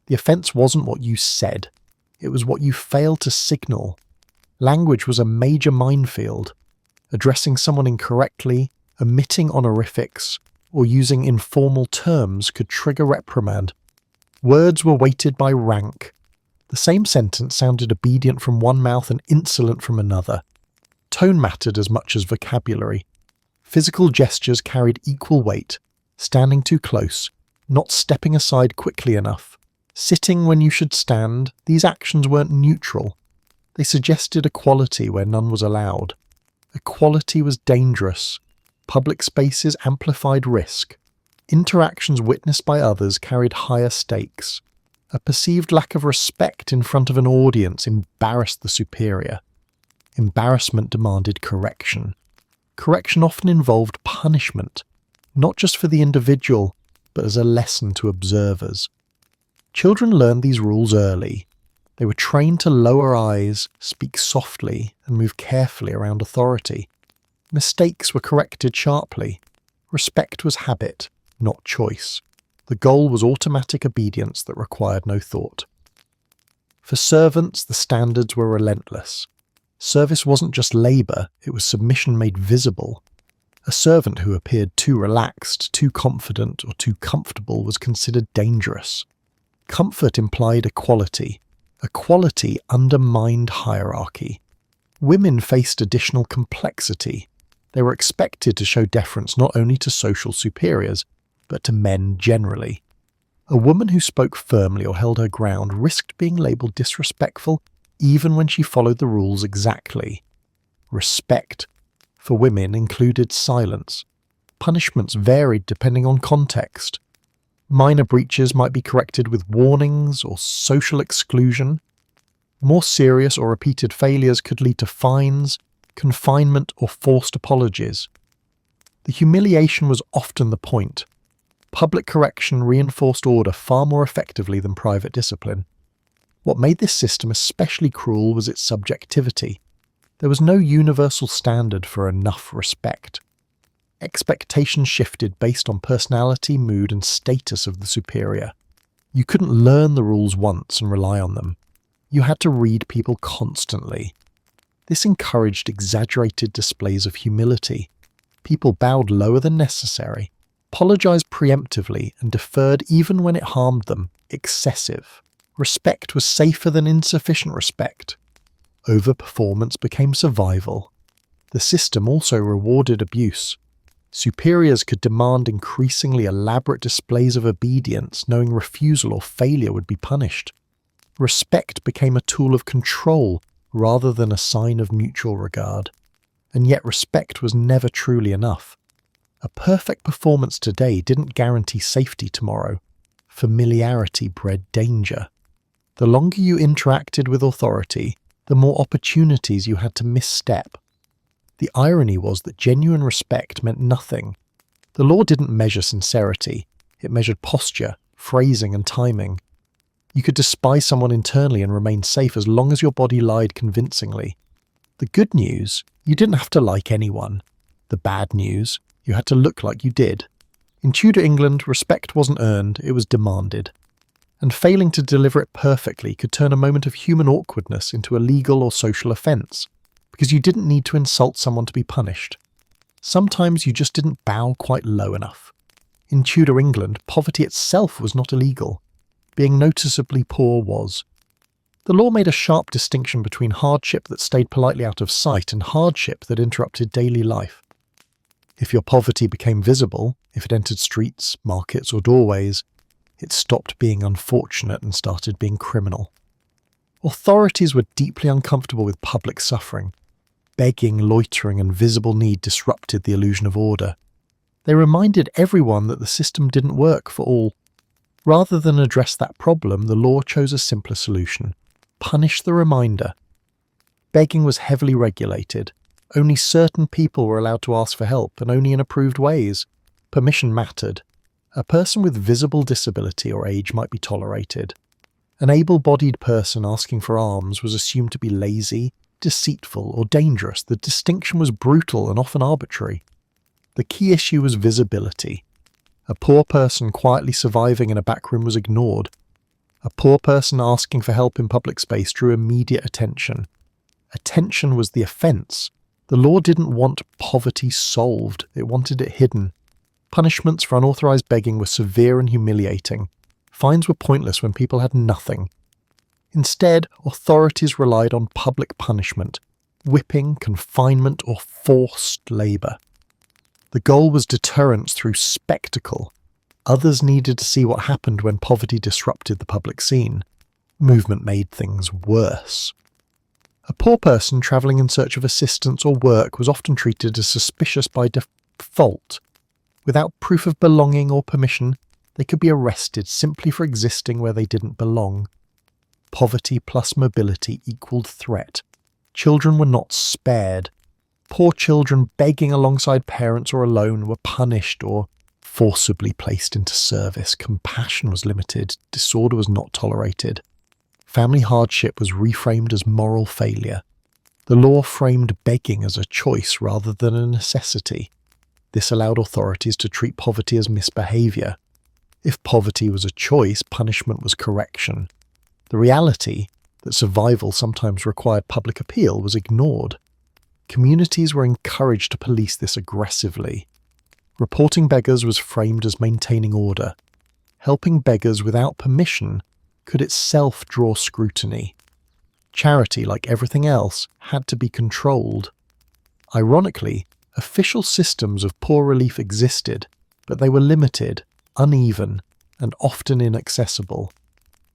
[SPEAKER 1] The offence wasn't what you said, it was what you failed to signal. Language was a major minefield. Addressing someone incorrectly, omitting honorifics, or using informal terms could trigger reprimand. Words were weighted by rank. The same sentence sounded obedient from one mouth and insolent from another. Tone mattered as much as vocabulary. Physical gestures carried equal weight, standing too close, not stepping aside quickly enough, sitting when you should stand. These actions weren't neutral. They suggested equality where none was allowed. Equality was dangerous. Public spaces amplified risk. Interactions witnessed by others carried higher stakes. A perceived lack of respect in front of an audience embarrassed the superior. Embarrassment demanded correction. Correction often involved punishment, not just for the individual, but as a lesson to observers. Children learned these rules early. They were trained to lower eyes, speak softly, and move carefully around authority. Mistakes were corrected sharply. Respect was habit, not choice. The goal was automatic obedience that required no thought. For servants, the standards were relentless. Service wasn't just labour, it was submission made visible. A servant who appeared too relaxed, too confident, or too comfortable was considered dangerous. Comfort implied equality. Equality undermined hierarchy. Women faced additional complexity. They were expected to show deference not only to social superiors, but to men generally. A woman who spoke firmly or held her ground risked being labelled disrespectful even when she followed the rules exactly. Respect for women included silence. Punishments varied depending on context. Minor breaches might be corrected with warnings or social exclusion. More serious or repeated failures could lead to fines, confinement, or forced apologies. The humiliation was often the point. Public correction reinforced order far more effectively than private discipline. What made this system especially cruel was its subjectivity. There was no universal standard for enough respect. Expectations shifted based on personality, mood, and status of the superior. You couldn't learn the rules once and rely on them. You had to read people constantly. This encouraged exaggerated displays of humility. People bowed lower than necessary, apologized preemptively, and deferred even when it harmed them. Excessive. Respect was safer than insufficient respect. Overperformance became survival. The system also rewarded abuse. Superiors could demand increasingly elaborate displays of obedience, knowing refusal or failure would be punished. Respect became a tool of control rather than a sign of mutual regard. And yet respect was never truly enough. A perfect performance today didn't guarantee safety tomorrow. Familiarity bred danger. The longer you interacted with authority, the more opportunities you had to misstep. The irony was that genuine respect meant nothing. The law didn't measure sincerity. It measured posture, phrasing, and timing. You could despise someone internally and remain safe as long as your body lied convincingly. The good news, you didn't have to like anyone. The bad news, you had to look like you did. In Tudor England, respect wasn't earned, it was demanded. And failing to deliver it perfectly could turn a moment of human awkwardness into a legal or social offence, because you didn't need to insult someone to be punished. Sometimes you just didn't bow quite low enough. In Tudor England, poverty itself was not illegal. Being noticeably poor was. The law made a sharp distinction between hardship that stayed politely out of sight and hardship that interrupted daily life. If your poverty became visible, if it entered streets, markets, or doorways, it stopped being unfortunate and started being criminal. Authorities were deeply uncomfortable with public suffering. Begging, loitering, and visible need disrupted the illusion of order. They reminded everyone that the system didn't work for all. Rather than address that problem, the law chose a simpler solution. Punish the reminder. Begging was heavily regulated. Only certain people were allowed to ask for help, and only in approved ways. Permission mattered. A person with visible disability or age might be tolerated. An able-bodied person asking for alms was assumed to be lazy, deceitful, or dangerous. The distinction was brutal and often arbitrary. The key issue was visibility. A poor person quietly surviving in a back room was ignored. A poor person asking for help in public space drew immediate attention. Attention was the offence. The law didn't want poverty solved, it wanted it hidden. Punishments for unauthorised begging were severe and humiliating. Fines were pointless when people had nothing. Instead, authorities relied on public punishment, whipping, confinement, or forced labour. The goal was deterrence through spectacle. Others needed to see what happened when poverty disrupted the public scene. Movement made things worse. A poor person travelling in search of assistance or work was often treated as suspicious by default. Without proof of belonging or permission, they could be arrested simply for existing where they didn't belong. Poverty plus mobility equaled threat. Children were not spared. Poor children begging alongside parents or alone were punished or forcibly placed into service. Compassion was limited. Disorder was not tolerated. Family hardship was reframed as moral failure. The law framed begging as a choice rather than a necessity. This allowed authorities to treat poverty as misbehaviour. If poverty was a choice, punishment was correction. The reality that survival sometimes required public appeal was ignored. Communities were encouraged to police this aggressively. Reporting beggars was framed as maintaining order. Helping beggars without permission could itself draw scrutiny. Charity, like everything else, had to be controlled. Ironically, official systems of poor relief existed, but they were limited, uneven, and often inaccessible.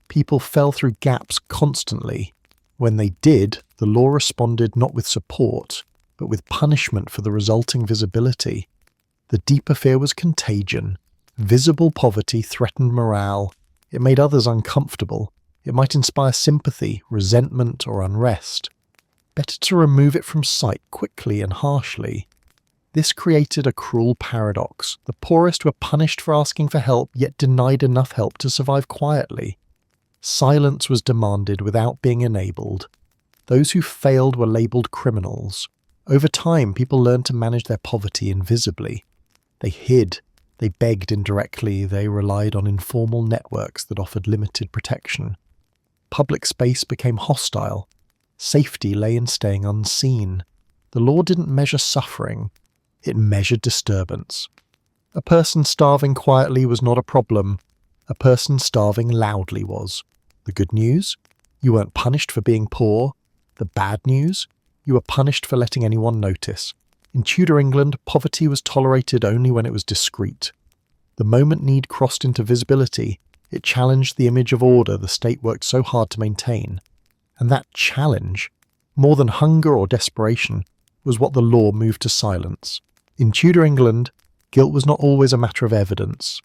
[SPEAKER 1] People fell through gaps constantly. When they did, the law responded not with support, but with punishment for the resulting visibility. The deeper fear was contagion. Visible poverty threatened morale. It made others uncomfortable. It might inspire sympathy, resentment, or unrest. Better to remove it from sight quickly and harshly. This created a cruel paradox. The poorest were punished for asking for help, yet denied enough help to survive quietly. Silence was demanded without being enabled. Those who failed were labelled criminals. Over time, people learned to manage their poverty invisibly. They hid, they begged indirectly, they relied on informal networks that offered limited protection. Public space became hostile. Safety lay in staying unseen. The law didn't measure suffering, it measured disturbance. A person starving quietly was not a problem. A person starving loudly was. The good news? You weren't punished for being poor. The bad news? You were punished for letting anyone notice. In Tudor England, poverty was tolerated only when it was discreet. The moment need crossed into visibility, it challenged the image of order the state worked so hard to maintain. And that challenge, more than hunger or desperation, was what the law moved to silence. In Tudor England, guilt was not always a matter of evidence.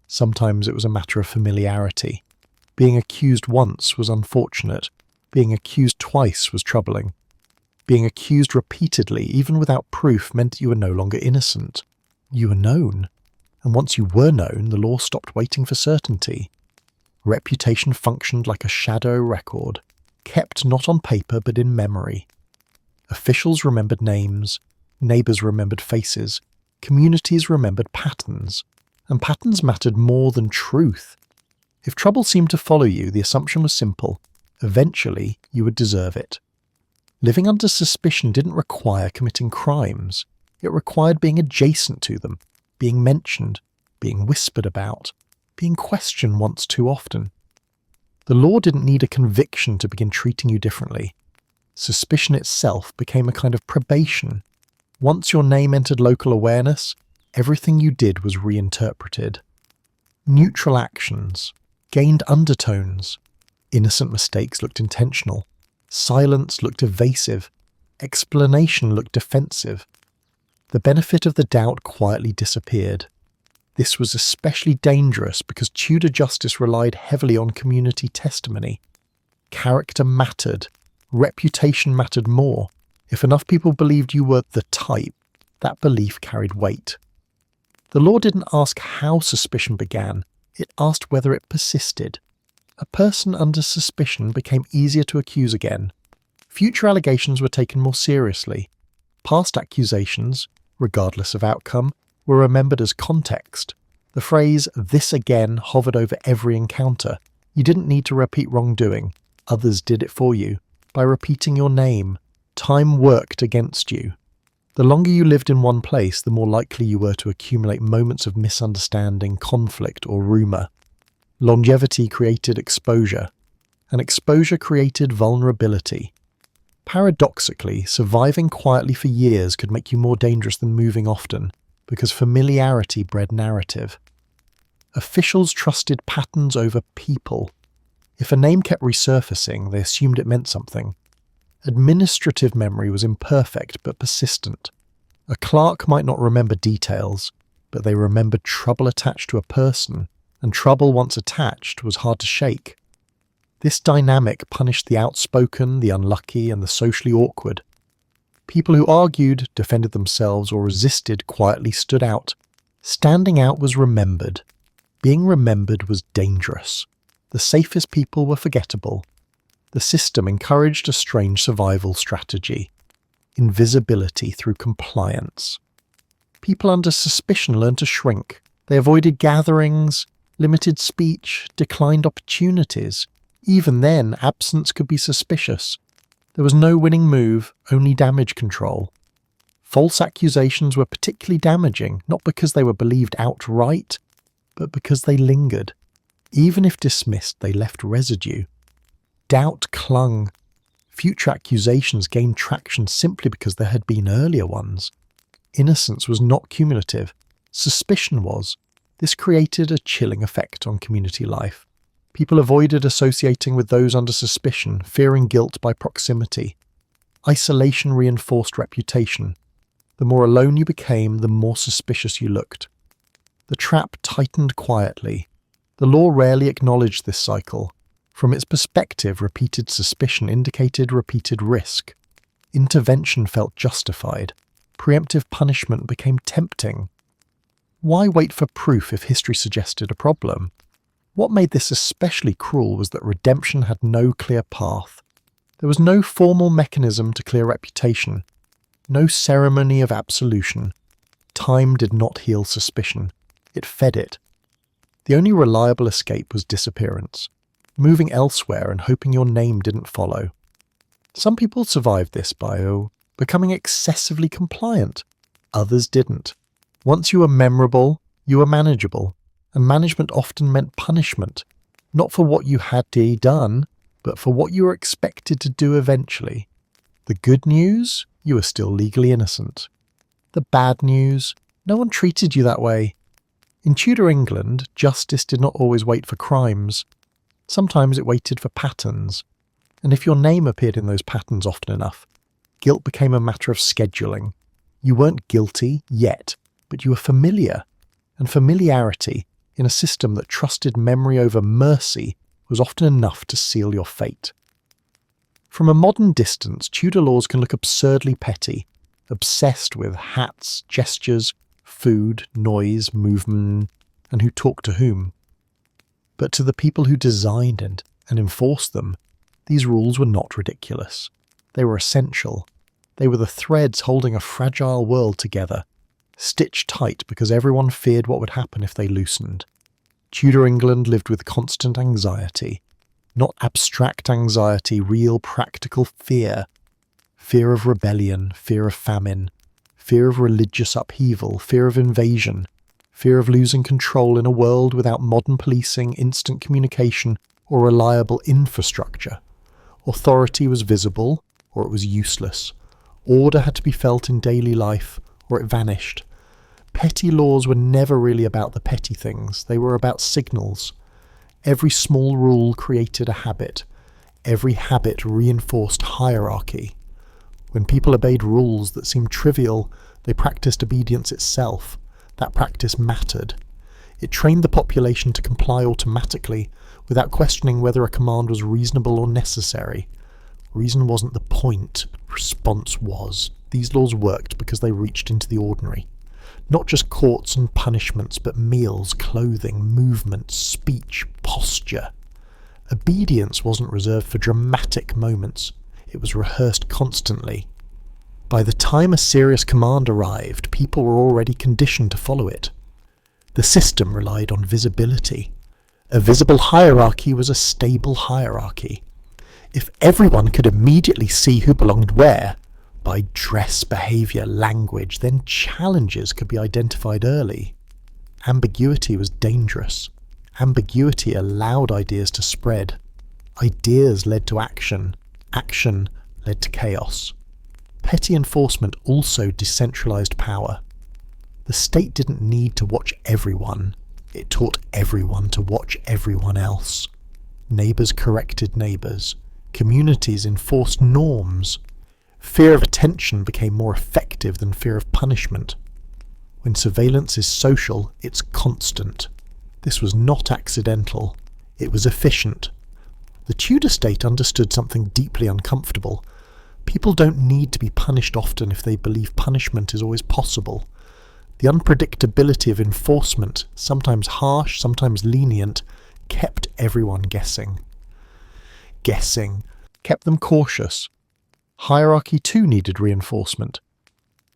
[SPEAKER 1] Sometimes it was a matter of familiarity. Being accused once was unfortunate. Being accused twice was troubling. Being accused repeatedly, even without proof, meant that you were no longer innocent. You were known. And once you were known, the law stopped waiting for certainty. Reputation functioned like a shadow record, kept not on paper but in memory. Officials remembered names, neighbours remembered faces, communities remembered patterns, and patterns mattered more than truth. If trouble seemed to follow you, the assumption was simple. Eventually, you would deserve it. Living under suspicion didn't require committing crimes. It required being adjacent to them, being mentioned, being whispered about, being questioned once too often. The law didn't need a conviction to begin treating you differently. Suspicion itself became a kind of probation. Once your name entered local awareness, everything you did was reinterpreted. Neutral actions gained undertones. Innocent mistakes looked intentional. Silence looked evasive. Explanation looked defensive. The benefit of the doubt quietly disappeared. This was especially dangerous because Tudor justice relied heavily on community testimony. Character mattered. Reputation mattered more. If enough people believed you were the type, that belief carried weight. The law didn't ask how suspicion began, it asked whether it persisted. A person under suspicion became easier to accuse again. Future allegations were taken more seriously. Past accusations, regardless of outcome, were remembered as context. The phrase, "this again," hovered over every encounter. You didn't need to repeat wrongdoing. Others did it for you. By repeating your name, time worked against you. The longer you lived in one place, the more likely you were to accumulate moments of misunderstanding, conflict, or rumour. Longevity created exposure, and exposure created vulnerability. Paradoxically, surviving quietly for years could make you more dangerous than moving often, because familiarity bred narrative. Officials trusted patterns over people. If a name kept resurfacing, they assumed it meant something. Administrative memory was imperfect but persistent. A clerk might not remember details, but they remembered trouble attached to a person, and trouble once attached was hard to shake. This dynamic punished the outspoken, the unlucky, and the socially awkward. People who argued, defended themselves, or resisted quietly stood out. Standing out was remembered. Being remembered was dangerous. The safest people were forgettable. The system encouraged a strange survival strategy: invisibility through compliance. People under suspicion learned to shrink. They avoided gatherings, limited speech, declined opportunities. Even then, absence could be suspicious. There was no winning move, only damage control. False accusations were particularly damaging, not because they were believed outright, but because they lingered. Even if dismissed, they left residue. Doubt clung. Future accusations gained traction simply because there had been earlier ones. Innocence was not cumulative. Suspicion was. This created a chilling effect on community life. People avoided associating with those under suspicion, fearing guilt by proximity. Isolation reinforced reputation. The more alone you became, the more suspicious you looked. The trap tightened quietly. The law rarely acknowledged this cycle. From its perspective, repeated suspicion indicated repeated risk. Intervention felt justified. Preemptive punishment became tempting. Why wait for proof if history suggested a problem? What made this especially cruel was that redemption had no clear path. There was no formal mechanism to clear reputation, no ceremony of absolution. Time did not heal suspicion. It fed it. The only reliable escape was disappearance, moving elsewhere and hoping your name didn't follow. Some people survived this by becoming excessively compliant. Others didn't. Once you were memorable, you were manageable, and management often meant punishment, not for what you had done, but for what you were expected to do eventually. The good news? You were still legally innocent. The bad news? No one treated you that way. In Tudor England, justice did not always wait for crimes. Sometimes it waited for patterns. And if your name appeared in those patterns often enough, guilt became a matter of scheduling. You weren't guilty yet, but you were familiar. And familiarity, in a system that trusted memory over mercy, was often enough to seal your fate. From a modern distance, Tudor laws can look absurdly petty, obsessed with hats, gestures, food, noise, movement, and who talked to whom. But to the people who designed and enforced them, these rules were not ridiculous. They were essential. They were the threads holding a fragile world together, stitched tight because everyone feared what would happen if they loosened. Tudor England lived with constant anxiety. Not abstract anxiety, real practical fear. Fear of rebellion, fear of famine, fear of religious upheaval, fear of invasion, fear of losing control in a world without modern policing, instant communication, or reliable infrastructure. Authority was visible, or it was useless. Order had to be felt in daily life, or it vanished. Petty laws were never really about the petty things. They were about signals. Every small rule created a habit. Every habit reinforced hierarchy. When people obeyed rules that seemed trivial, they practiced obedience itself. That practice mattered. It trained the population to comply automatically, without questioning whether a command was reasonable or necessary. Reason wasn't the point, response was. These laws worked because they reached into the ordinary. Not just courts and punishments, but meals, clothing, movement, speech, posture. Obedience wasn't reserved for dramatic moments. It was rehearsed constantly. By the time a serious command arrived, people were already conditioned to follow it. The system relied on visibility. A visible hierarchy was a stable hierarchy. If everyone could immediately see who belonged where, by dress, behaviour, language, then challenges could be identified early. Ambiguity was dangerous. Ambiguity allowed ideas to spread. Ideas led to action. Action led to chaos. Petty enforcement also decentralised power. The state didn't need to watch everyone. It taught everyone to watch everyone else. Neighbours corrected neighbours. Communities enforced norms. Fear of attention became more effective than fear of punishment. When surveillance is social, it's constant. This was not accidental. It was efficient. The Tudor state understood something deeply uncomfortable. People don't need to be punished often if they believe punishment is always possible. The unpredictability of enforcement, sometimes harsh, sometimes lenient, kept everyone guessing. Guessing kept them cautious. Hierarchy too needed reinforcement.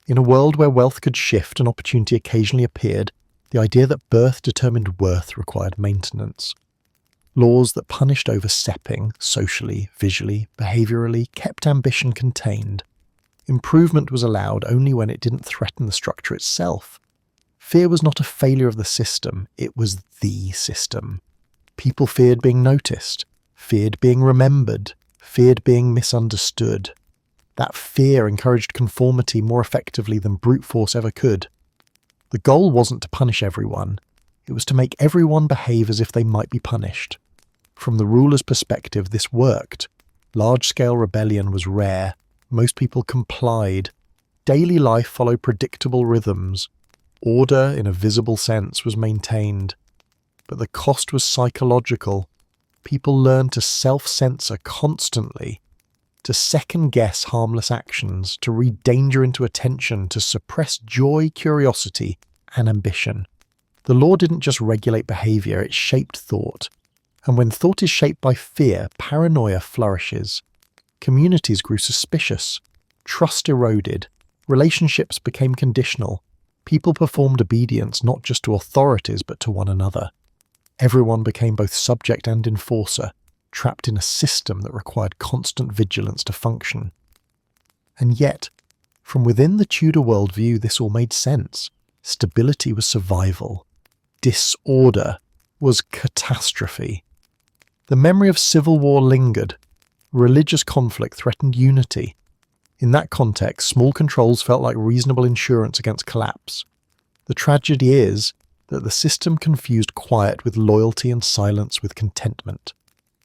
[SPEAKER 1] In a world where wealth could shift and opportunity occasionally appeared, the idea that birth determined worth required maintenance. Laws that punished overstepping, socially, visually, behaviourally, kept ambition contained. Improvement was allowed only when it didn't threaten the structure itself. Fear was not a failure of the system, it was the system. People feared being noticed, feared being remembered, feared being misunderstood. That fear encouraged conformity more effectively than brute force ever could. The goal wasn't to punish everyone. It was to make everyone behave as if they might be punished. From the ruler's perspective, this worked. Large-scale rebellion was rare. Most people complied. Daily life followed predictable rhythms. Order, in a visible sense, was maintained. But the cost was psychological. People learned to self-censor constantly, to second-guess harmless actions, to read danger into attention, to suppress joy, curiosity, and ambition. The law didn't just regulate behavior, it shaped thought. And when thought is shaped by fear, paranoia flourishes. Communities grew suspicious. Trust eroded. Relationships became conditional. People performed obedience not just to authorities but to one another. Everyone became both subject and enforcer, trapped in a system that required constant vigilance to function. And yet, from within the Tudor worldview, this all made sense. Stability was survival. Disorder was catastrophe. The memory of civil war lingered. Religious conflict threatened unity. In that context, small controls felt like reasonable insurance against collapse. The tragedy is that the system confused quiet with loyalty and silence with contentment.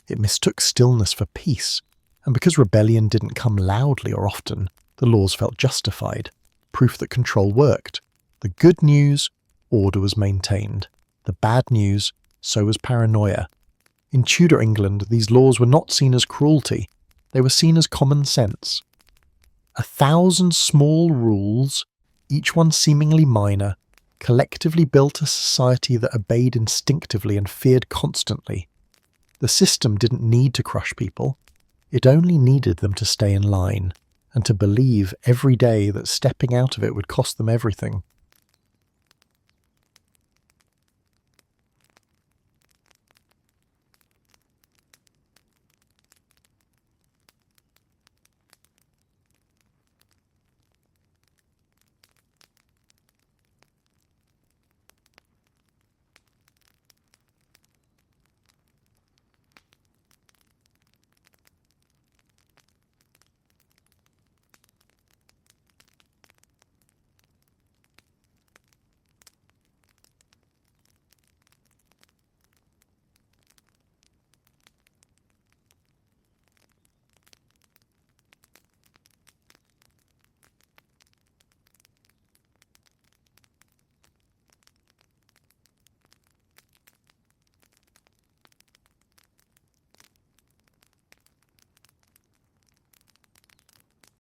[SPEAKER 1] It mistook stillness for peace, and because rebellion didn't come loudly or often, the laws felt justified, proof that control worked. The good news, order was maintained. The bad news, so was paranoia. In Tudor England, these laws were not seen as cruelty, they were seen as common sense. 1,000 small rules, each one seemingly minor, collectively built a society that obeyed instinctively and feared constantly. The system didn't need to crush people, it only needed them to stay in line, and to believe every day that stepping out of it would cost them everything.